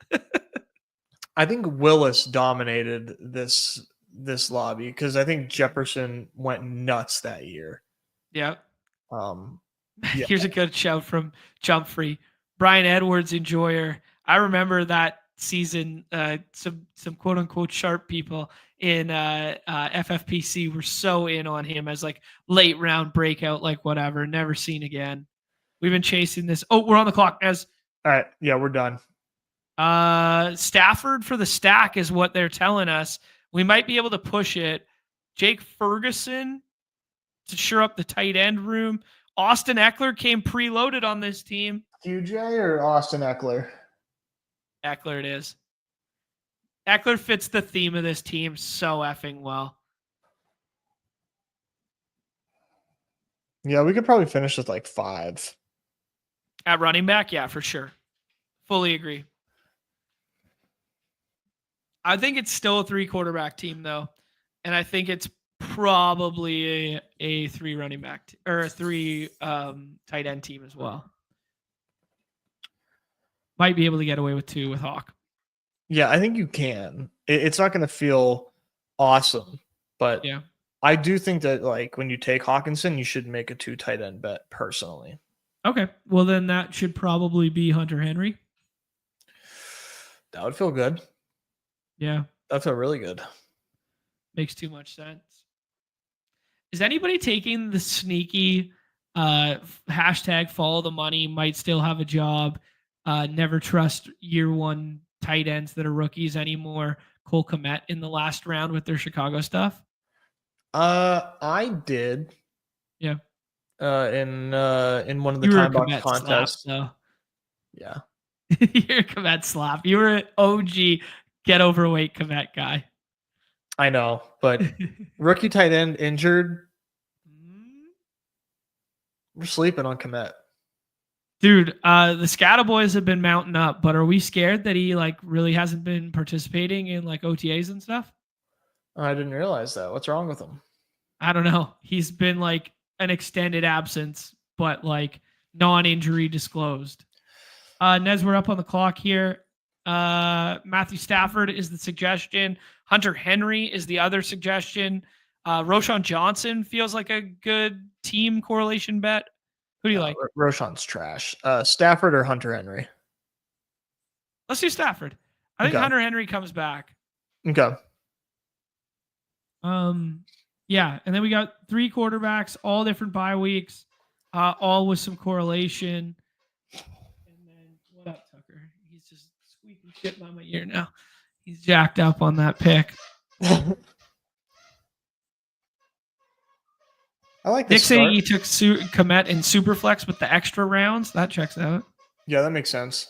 I think Willis dominated this lobby because I think Jefferson went nuts that year. Yep. Here's a good shout from Jumpfree. Brian Edwards, enjoyer. I remember that season. Some quote unquote sharp people in FFPC were so in on him as like late round breakout, like whatever. Never seen again. We've been chasing this. Oh, we're on the clock. All right. Yeah, we're done. Stafford for the stack is what they're telling us. We might be able to push it. Jake Ferguson to shore up the tight end room. Austin Eckler came preloaded on this team. QJ or Austin Eckler? Eckler it is. Eckler fits the theme of this team so effing well. Yeah, we could probably finish with like 5. At running back, yeah, for sure. Fully agree. I think it's still a 3-quarterback team though, and I think it's probably a 3 running back or a 3 tight end team as well. Might be able to get away with 2 with Hawk. Yeah, I think you can. It's not going to feel awesome, but yeah, I do think that like when you take Hawkinson, you should make a 2 tight end bet personally. Okay, well then that should probably be Hunter Henry. That would feel good. Yeah, that feel really good. Makes too much sense. Is anybody taking the sneaky hashtag follow the money, might still have a job, never trust year 1 tight ends that are rookies anymore, Cole Kmet in the last round with their Chicago stuff? I did. Yeah. In one of the You were a time box Kmet contests. slap, though. Yeah. You're a Kmet slap. You were an OG get overweight Kmet guy. I know, but rookie tight end injured. We're sleeping on Kmet. Dude, the Scata boys have been mounting up, but are we scared that he like really hasn't been participating in like OTAs and stuff? I didn't realize that. What's wrong with him? I don't know. He's been like an extended absence, but like non-injury disclosed. Nez, we're up on the clock here. Matthew Stafford is the suggestion. Hunter Henry is the other suggestion. Roschon Johnson feels like a good team correlation bet. Who do you like? Roschon's trash. Stafford or Hunter Henry? Let's do Stafford. I think Hunter Henry comes back. Okay. Yeah, and then we got 3 quarterbacks, all different bye weeks, all with some correlation. And then what up, Tucker? He's just squeaking shit by my ear now. He's jacked up on that pick. I like Nick saying he took Kmet in Superflex with the extra rounds. That checks out. Yeah, that makes sense.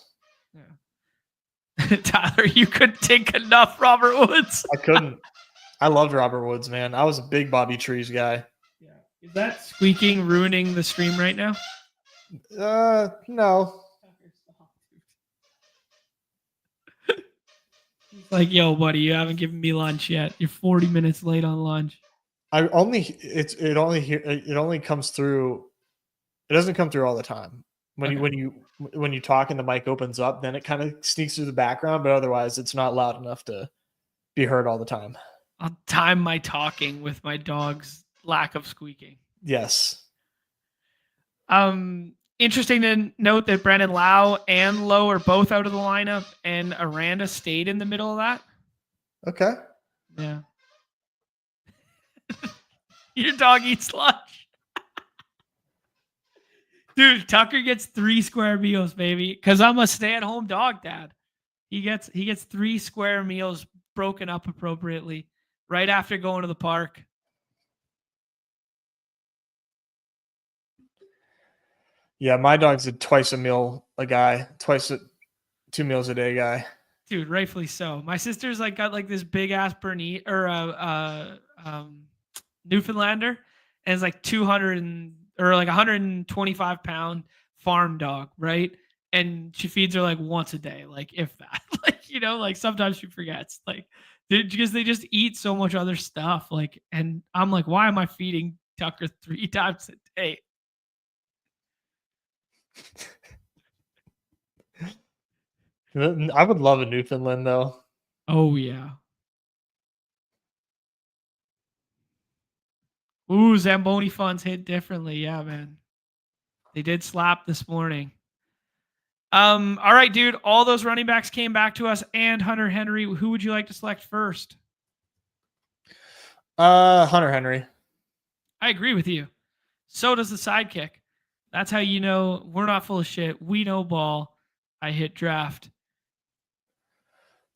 Yeah. Tyler, you couldn't take enough Robert Woods. I couldn't. I loved Robert Woods, man. I was a big Bobby Trees guy. Yeah. Is that squeaking ruining the stream right now? No. He's like, yo, buddy, you haven't given me lunch yet. You're 40 minutes late on lunch. It only comes through. It doesn't come through all the time. When you talk and the mic opens up, then it kind of sneaks through the background, but otherwise it's not loud enough to be heard all the time. I'll time my talking with my dog's lack of squeaking. Yes. Interesting to note that Brandon Lau and Lowe are both out of the lineup, and Aranda stayed in the middle of that. Okay. Yeah. Your dog eats lunch. Dude, Tucker gets 3 square meals, baby, because I'm a stay-at-home dog dad. He gets 3 square meals broken up appropriately right after going to the park. Yeah, my dog's a twice a meal a guy, 2 meals a day guy. Dude, rightfully so. My sister's like got like this big ass Bernese or Newfoundlander, and it's like 125 pound farm dog, right? And she feeds her like once a day, like if that, like, you know, like sometimes she forgets, like because they just eat so much other stuff. Like, and I'm like, why am I feeding Tucker 3 times a day? I would love a Newfoundland though. Oh yeah. Ooh, Zamboni funds hit differently. Yeah, man. They did slap this morning. All right, dude. All those running backs came back to us and Hunter Henry. Who would you like to select first? Hunter Henry. I agree with you. So does the sidekick. That's how you know we're not full of shit. We know ball. I hit draft.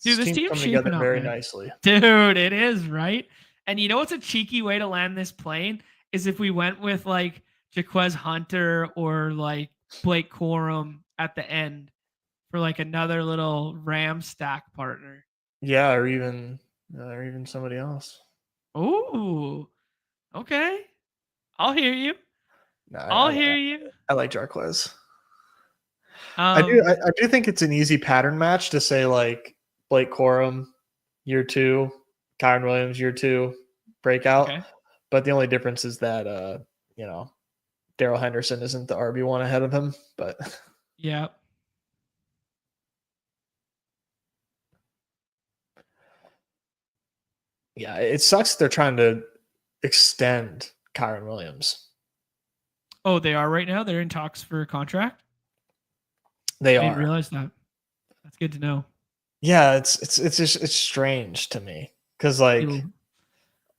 Dude, this team's shaping up very nicely. Dude, it is, right? And you know what's a cheeky way to land this plane is if we went with like Jaquez Hunter or like Blake Corum at the end for like another little Ram stack partner. Yeah, or even somebody else. Ooh, okay. I'll hear you. No, I'll hear you. I like Jarquez. I do think it's an easy pattern match to say like Blake Corum year 2. Kyron Williams, year 2, breakout. Okay. But the only difference is that, Darrell Henderson isn't the RB1 ahead of him. But yeah. Yeah, it sucks they're trying to extend Kyron Williams. Oh, they are right now? They're in talks for a contract? They I didn't are. realize that. That's good to know. Yeah, it's strange to me because I don't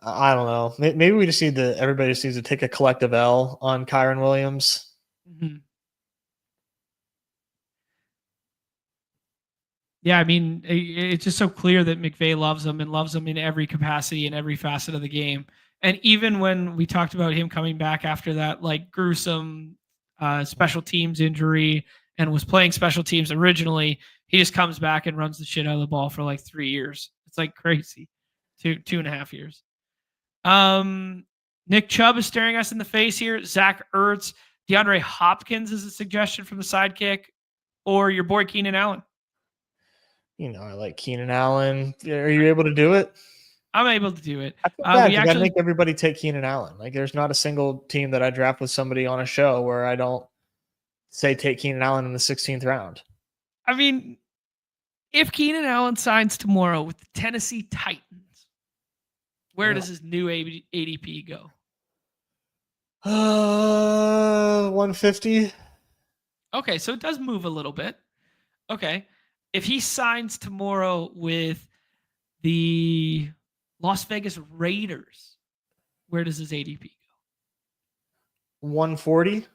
know. Maybe we just everybody just needs to take a collective L on Kyron Williams. Mm-hmm. Yeah, I mean, it's just so clear that McVay loves him and loves him in every capacity in every facet of the game. And even when we talked about him coming back after that gruesome special teams injury and was playing special teams originally, he just comes back and runs the shit out of the ball for 3 years. It's crazy. 2.5 years. Nick Chubb is staring us in the face here. Zach Ertz, DeAndre Hopkins is a suggestion from the SideKick, or your boy Keenan Allen. I like Keenan Allen. Are you able to do it? I'm able to do it. I feel bad. I make everybody take Keenan Allen. There's not a single team that I draft with somebody on a show where I don't say take Keenan Allen in the 16th round. I mean, if Keenan Allen signs tomorrow with the Tennessee Titans, where does his new ADP go? 150. Okay, so it does move a little bit. Okay. If he signs tomorrow with the Las Vegas Raiders, where does his ADP go? 140. So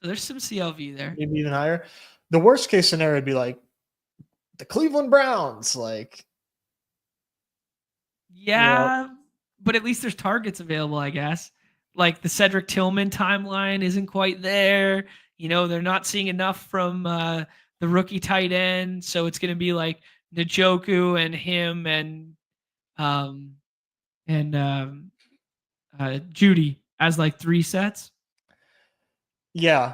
there's some CLV there. Maybe even higher. The worst case scenario would be the Cleveland Browns. Yeah, but at least there's targets available, I guess. The Cedric Tillman timeline isn't quite there. They're not seeing enough from the rookie tight end, so it's going to be Njoku and him and Judy as 3 sets. Yeah.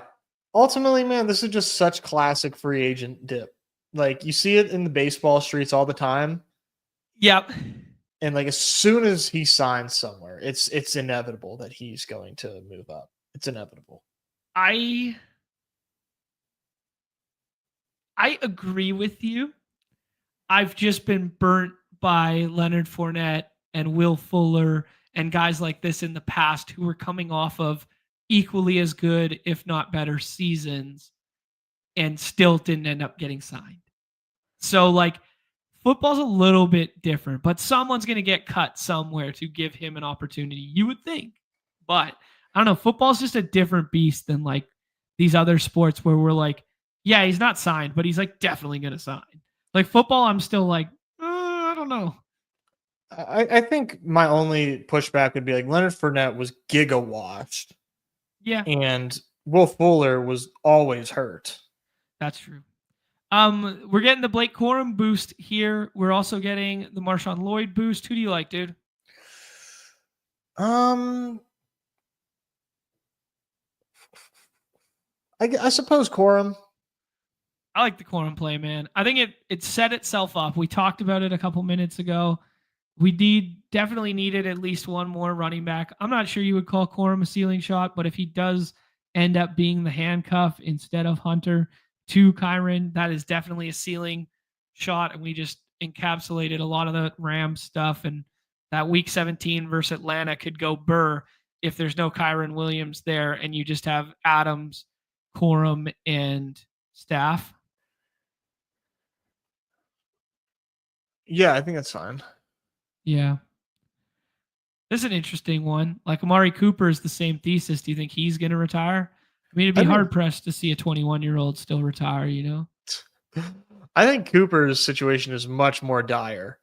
Ultimately, man, this is just such classic free agent dip. You see it in the baseball streets all the time. Yep. And as soon as he signs somewhere, it's inevitable that he's going to move up. It's inevitable. I agree with you. I've just been burnt by Leonard Fournette and Will Fuller and guys like this in the past who were coming off of equally as good, if not better, seasons and still didn't end up getting signed. So, football's a little bit different, but someone's going to get cut somewhere to give him an opportunity, you would think. But I don't know. Football's just a different beast than these other sports where we're yeah, he's not signed, but he's definitely going to sign. Football, I'm still I don't know. I think my only pushback would be Leonard Fournette was giga washed. Yeah. And Will Fuller was always hurt. That's true. We're getting the Blake Corum boost here. We're also getting the Marshawn Lloyd boost. Who do you like, dude? I suppose Corum. I like the Corum play, man. I think it set itself up. We talked about it a couple minutes ago. We definitely needed at least one more running back. I'm not sure you would call Corum a ceiling shot, but if he does end up being the handcuff instead of Hunter to Kyron, that is definitely a ceiling shot. And we just encapsulated a lot of the Rams stuff. And that week 17 versus Atlanta could go burr if there's no Kyron Williams there and you just have Adams, Corum, and Staff. Yeah, I think that's fine. Yeah. This is an interesting one. Amari Cooper is the same thesis. Do you think he's going to retire? I mean, it'd be hard-pressed to see a 21-year-old still retire, I think Cooper's situation is much more dire.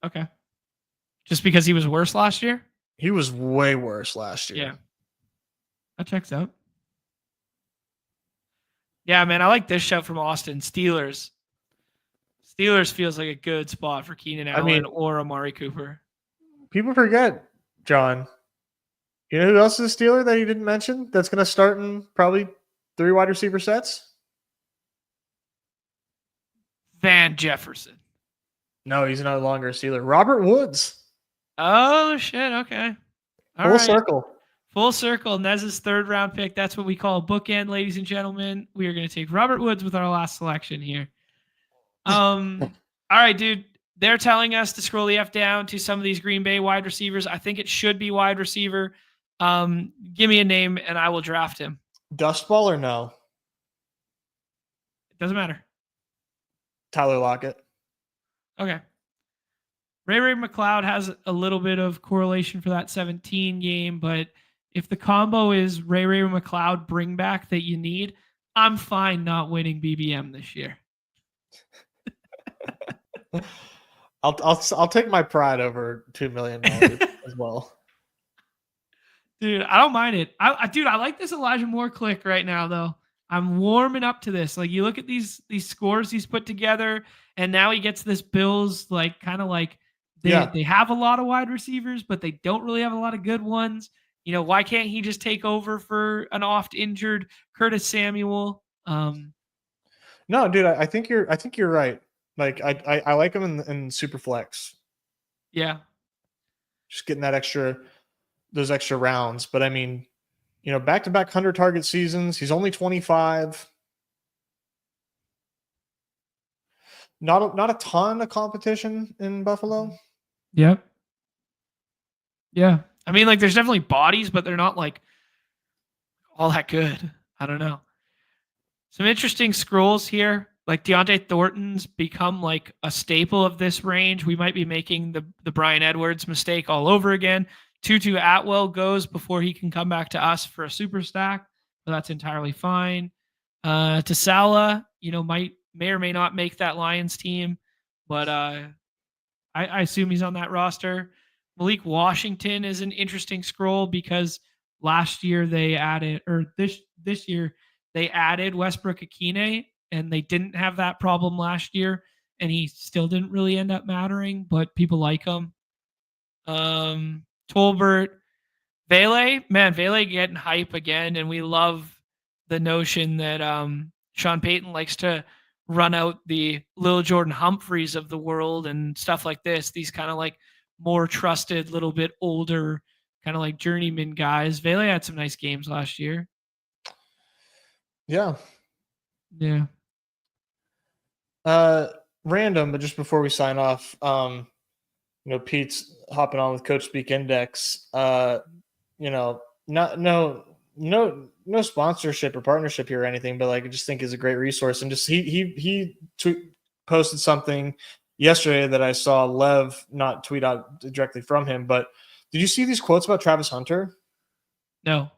Okay. Just because he was worse last year? He was way worse last year. Yeah. That checks out. Yeah, man, I like this shout from Austin. Steelers feels like a good spot for Keenan Allen or Amari Cooper. People forget, John. You know who else is a Steeler that he didn't mention that's going to start in probably 3 wide receiver sets? Van Jefferson. No, he's no longer a Steeler. Robert Woods. Oh shit. Okay. All Full right. circle. Full circle. Nez's 3rd round pick. That's what we call a bookend, ladies and gentlemen. We are going to take Robert Woods with our last selection here. All right, dude. They're telling us to scroll the F down to some of these Green Bay wide receivers. I think it should be wide receiver. Give me a name and I will draft him. Dust ball or no? It doesn't matter. Tyler Lockett. Okay. Ray McLeod has a little bit of correlation for that 17 game, but if the combo is Ray McLeod bring back that you need, I'm fine not winning BBM this year. I'll take my pride over $2 million as well. Dude, I don't mind it. I like this Elijah Moore click right now, though. I'm warming up to this. Like, you look at these scores he's put together, and now he gets this Bills, like, kind of like they have a lot of wide receivers, but they don't really have a lot of good ones. You know, why can't he just take over for an oft injured Curtis Samuel? No, dude, I think you're right. Like, I like him in super flex. Yeah. Just getting those extra rounds. But I mean, you know, back-to-back 100 target seasons. He's only 25. Not a ton of competition in Buffalo. Yep. Yeah. I mean, like, there's definitely bodies, but they're not like all that good. I don't know. Some interesting scrolls here. Like, Deontay Thornton's become like a staple of this range. We might be making the Bryan Edwards mistake all over again. Tutu Atwell goes before he can come back to us for a super stack, but that's entirely fine. Tasala, you know, may or may not make that Lions team, but I assume he's on that roster. Malik Washington is an interesting scroll because last year they added, or this year they added Westbrook Akine, and they didn't have that problem last year, and he still didn't really end up mattering, but people like him. Tolbert, Vele getting hype again, and we love the notion that Sean Payton likes to run out the Lil Jordan Humphreys of the world and stuff like this. These kind of like more trusted, little bit older, kind of like journeyman guys. Vele had some nice games last year. Yeah. Yeah. Random, but just before we sign off, you know, Pete's hopping on with Coach Speak Index. You know, no sponsorship or partnership here or anything, but like I just think is a great resource. And just he posted something yesterday that I saw Lev not tweet out directly from him, but did you see these quotes about Travis Hunter? No.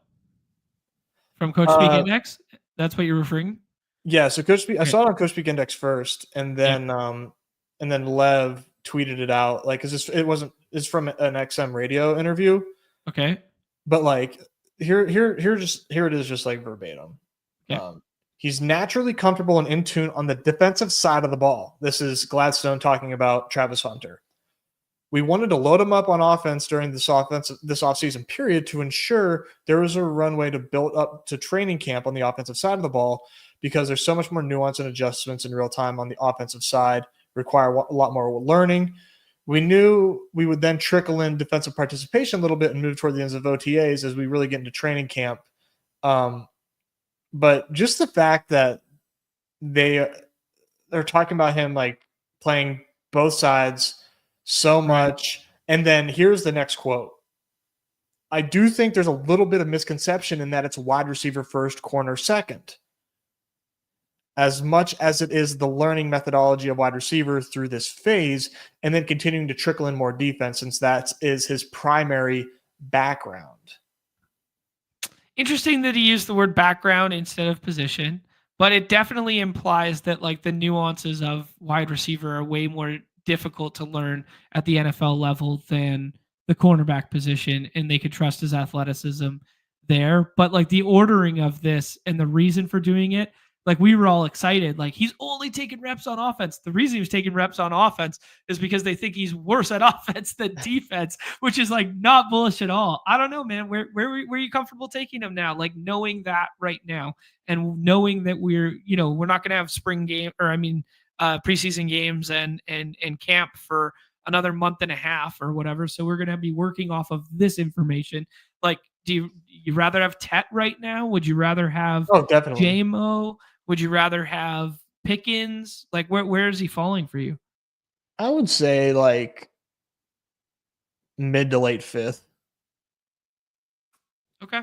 From Coach Speak Index? That's what you're referring? Yeah, so Coach Speak, I saw it on Coach Speak Index first, and then Lev tweeted it out. Like, it's from an XM radio interview. Okay. But like here it is, just like verbatim. Okay. He's naturally comfortable and in tune on the defensive side of the ball. This is Gladstone talking about Travis Hunter. We wanted to load him up on offense during this offseason period to ensure there was a runway to build up to training camp on the offensive side of the ball, because there's so much more nuance and adjustments in real time on the offensive side, require a lot more learning. We knew we would then trickle in defensive participation a little bit and move toward the ends of OTAs as we really get into training camp. But just the fact that they're talking about him like playing both sides so much. And then here's the next quote. I do think there's a little bit of misconception in that it's wide receiver first, corner second, as much as it is the learning methodology of wide receiver through this phase, and then continuing to trickle in more defense, since that is his primary background. Interesting that he used the word background instead of position, but it definitely implies that like the nuances of wide receiver are way more difficult to learn at the NFL level than the cornerback position, and they could trust his athleticism there. But like the ordering of this and the reason for doing it, like we were all excited. Like, he's only taking reps on offense. The reason he was taking reps on offense is because they think he's worse at offense than defense, which is like not bullish at all. I don't know, man. Where are you comfortable taking him now? Like, knowing that right now, and knowing that we're not going to have preseason games and camp for another month and a half or whatever. So we're going to be working off of this information. Like, do you rather have Tet right now? Would you rather have definitely JMO? Would you rather have Pickens? Like, where is he falling for you? I would say like mid to late fifth. Okay.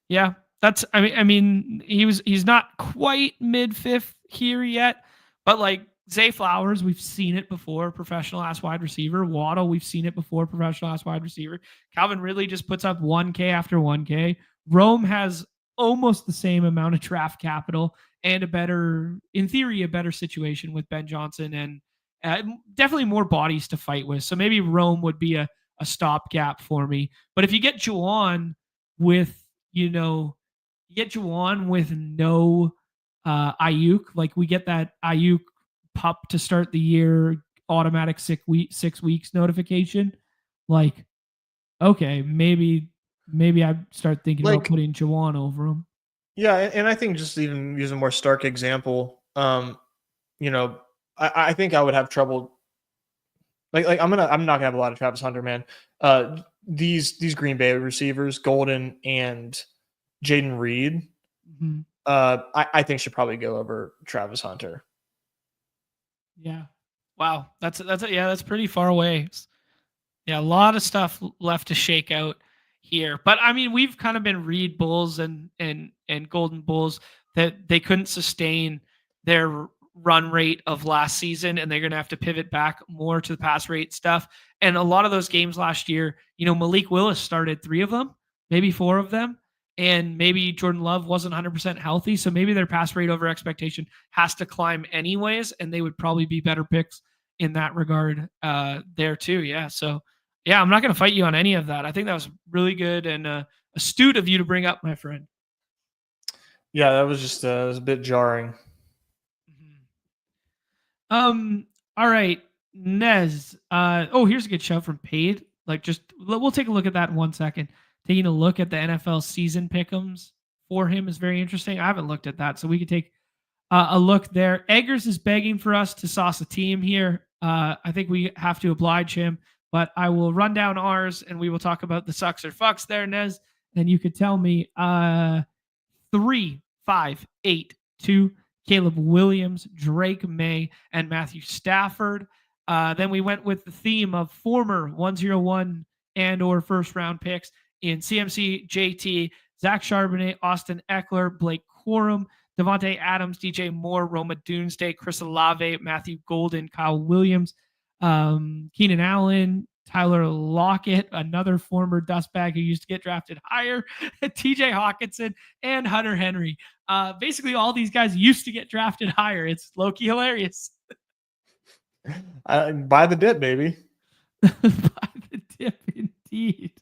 Yeah, that's. I mean, he's not quite mid fifth here yet, but like Zay Flowers, we've seen it before. Professional ass wide receiver. Waddle, we've seen it before. Professional ass wide receiver. Calvin Ridley just puts up 1K after 1K. Rome has almost the same amount of draft capital and in theory, a better situation with Ben Johnson and definitely more bodies to fight with. So maybe Rome would be a stopgap for me. But if you get Juwan with you get Juwan with no Ayuk, like we get that Ayuk pup to start the year automatic 6 weeks notification, like okay, maybe I start thinking about putting Juwan over him. Yeah, and I think just even use a more stark example, I think I would have trouble. Like I'm not gonna have a lot of Travis Hunter, man. These Green Bay receivers, Golden and Jaden Reed, I think should probably go over Travis Hunter. Yeah. Wow. That's pretty far away. Yeah, a lot of stuff left to shake out here. But I mean, we've kind of been Reed Bulls and Golden Bulls that they couldn't sustain their run rate of last season, and they're going to have to pivot back more to the pass rate stuff. And a lot of those games last year, Malik Willis started 3 of them, maybe 4 of them, and maybe Jordan Love wasn't 100% healthy, so maybe their pass rate over expectation has to climb anyways, and they would probably be better picks in that regard there too. Yeah, so yeah, I'm not going to fight you on any of that. I think that was really good and astute of you to bring up, my friend. Yeah, that was just it was a bit jarring. All right, Nez. Here's a good shout from Paid. Like, we'll take a look at that in 1 second. Taking a look at the NFL season pick'ems for him is very interesting. I haven't looked at that, so we could take a look there. Eggers is begging for us to sauce a team here. I think we have to oblige him, but I will run down ours and we will talk about the sucks or fucks there, Nez. And you could tell me 3, 5, 8, 2, Caleb Williams, Drake May, and Matthew Stafford. Then we went with the theme of former 101 and or first round picks in CMC, JT, Zach Charbonnet, Austin Eckler, Blake Corum, Devontae Adams, DJ Moore, Roma Doomsday, Chris Olave, Matthew Golden, Kyle Williams, Keenan Allen, Tyler Lockett, another former dustbag who used to get drafted higher, TJ Hawkinson, and Hunter Henry. Basically, all these guys used to get drafted higher. It's low-key hilarious. Buy the dip, baby. Buy the dip, indeed.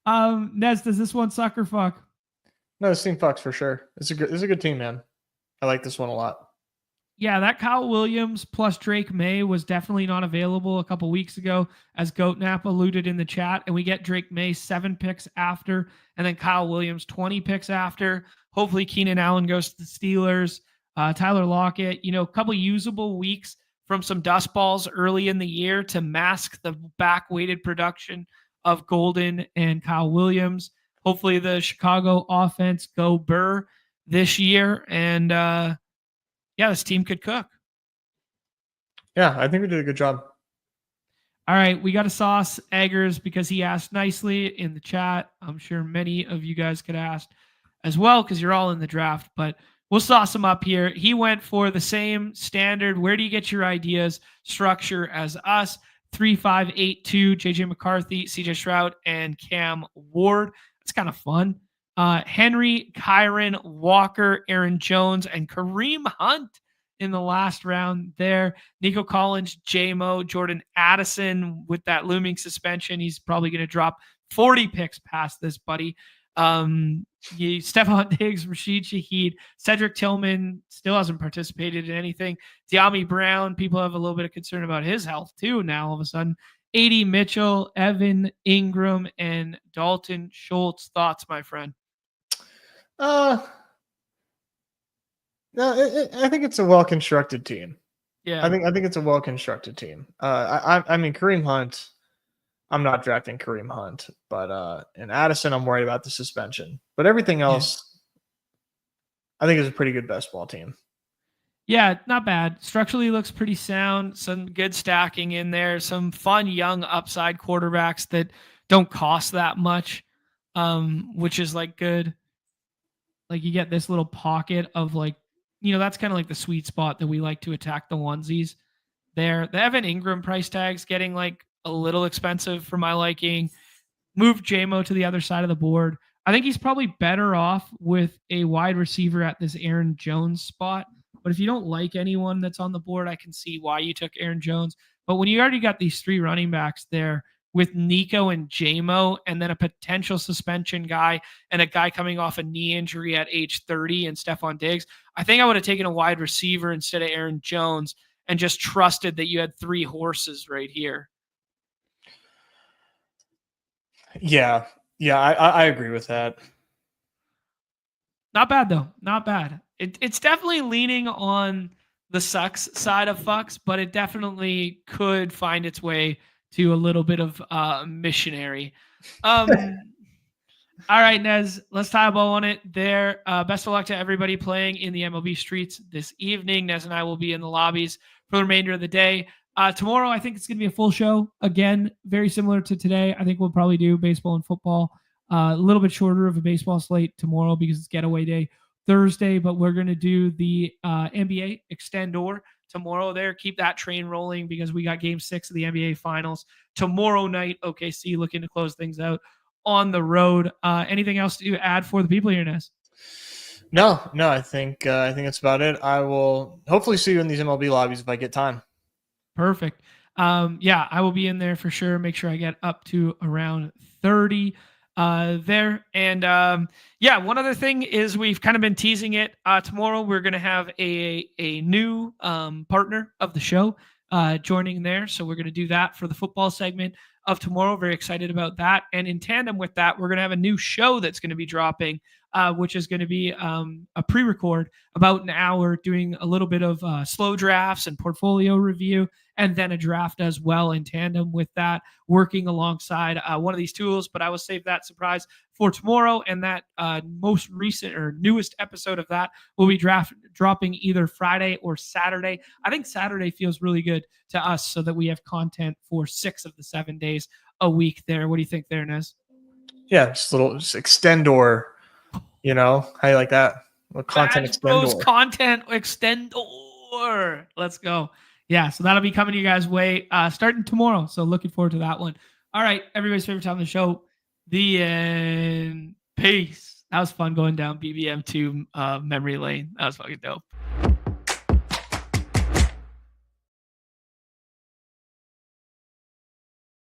Nez, does this one suck or fuck? No, this team fucks for sure. It's a good team, man. I like this one a lot. Yeah, that Kyle Williams plus Drake May was definitely not available a couple weeks ago, as Goatnap alluded in the chat. And we get Drake May 7 picks after, and then Kyle Williams 20 picks after. Hopefully Keenan Allen goes to the Steelers. Tyler Lockett, a couple usable weeks from some dust balls early in the year to mask the back-weighted production of Golden and Kyle Williams. Hopefully the Chicago offense go burr this year. And this team could cook. Yeah, I think we did a good job. All right, we got to sauce Eggers because he asked nicely in the chat. I'm sure many of you guys could ask as well because you're all in the draft, but we'll sauce him up here. He went for the same standard. Where do you get your ideas? Structure as us. 3-5-8-2, JJ McCarthy, CJ Stroud, and Cam Ward. It's kind of fun. Henry, Kyron, Walker, Aaron Jones, and Kareem Hunt in the last round there. Nico Collins, J-Mo, Jordan Addison with that looming suspension. He's probably going to drop 40 picks past this, buddy. Stephon Diggs, Rashid Shaheed, Cedric Tillman still hasn't participated in anything. De'Ami Brown, people have a little bit of concern about his health too now all of a sudden. A.D. Mitchell, Evan Ingram, and Dalton Schultz. Thoughts, my friend? No, I think it's a well-constructed team. Yeah. I think it's a well constructed team. I mean Kareem Hunt. I'm not drafting Kareem Hunt, but in Addison, I'm worried about the suspension. But everything else, I think is a pretty good best ball team. Yeah, not bad. Structurally looks pretty sound. Some good stacking in there. Some fun young upside quarterbacks that don't cost that much, which is like good. Like you get this little pocket of like, that's kind of like the sweet spot that we like to attack the onesies. There, the Evan Ingram price tag's getting like a little expensive for my liking. Move JMO to the other side of the board. I think he's probably better off with a wide receiver at this Aaron Jones spot. But if you don't like anyone that's on the board, I can see why you took Aaron Jones. But when you already got these 3 running backs there with Nico and JMO, and then a potential suspension guy and a guy coming off a knee injury at age 30 and Stephon Diggs, I think I would have taken a wide receiver instead of Aaron Jones and just trusted that you had 3 horses right here. Yeah. I agree with that. Not bad though. Not bad. It's definitely leaning on the sucks side of fucks, but it definitely could find its way to a little bit of missionary. All right, Nez, let's tie a bow on it there. Best of luck to everybody playing in the MLB streets this evening. Nez and I will be in the lobbies for the remainder of the day. Tomorrow, I think it's going to be a full show. Again, very similar to today. I think we'll probably do baseball and football. A little bit shorter of a baseball slate tomorrow because it's getaway day Thursday, but we're going to do the NBA extendor tomorrow there. Keep that train rolling because we got game 6 of the NBA finals tomorrow night. OKC looking to close things out on the road. Anything else to add for the people here, Ness? No, I think that's about it. I will hopefully see you in these MLB lobbies if I get time. Perfect. Yeah, I will be in there for sure. Make sure I get up to around 30 there. And yeah, one other thing is we've kind of been teasing it. Tomorrow we're going to have a new partner of the show joining there. So we're going to do that for the football segment of tomorrow. Very excited about that. And in tandem with that, we're going to have a new show that's going to be dropping, which is going to be a pre-record about an hour doing a little bit of slow drafts and portfolio review, and then a draft as well in tandem with that, working alongside one of these tools. But I will save that surprise for tomorrow. And that most recent or newest episode of that will be dropping either Friday or Saturday. I think Saturday feels really good to us so that we have content for 6 of the 7 days a week there. What do you think there, Nez? Yeah, just a little extendor, how you like that? Content extendor. Bros content extendor. Let's go. Yeah, so that'll be coming to you guys' way starting tomorrow. So looking forward to that one. All right, everybody's favorite time of the show, the end. Peace. That was fun going down BBM2 memory lane. That was fucking dope.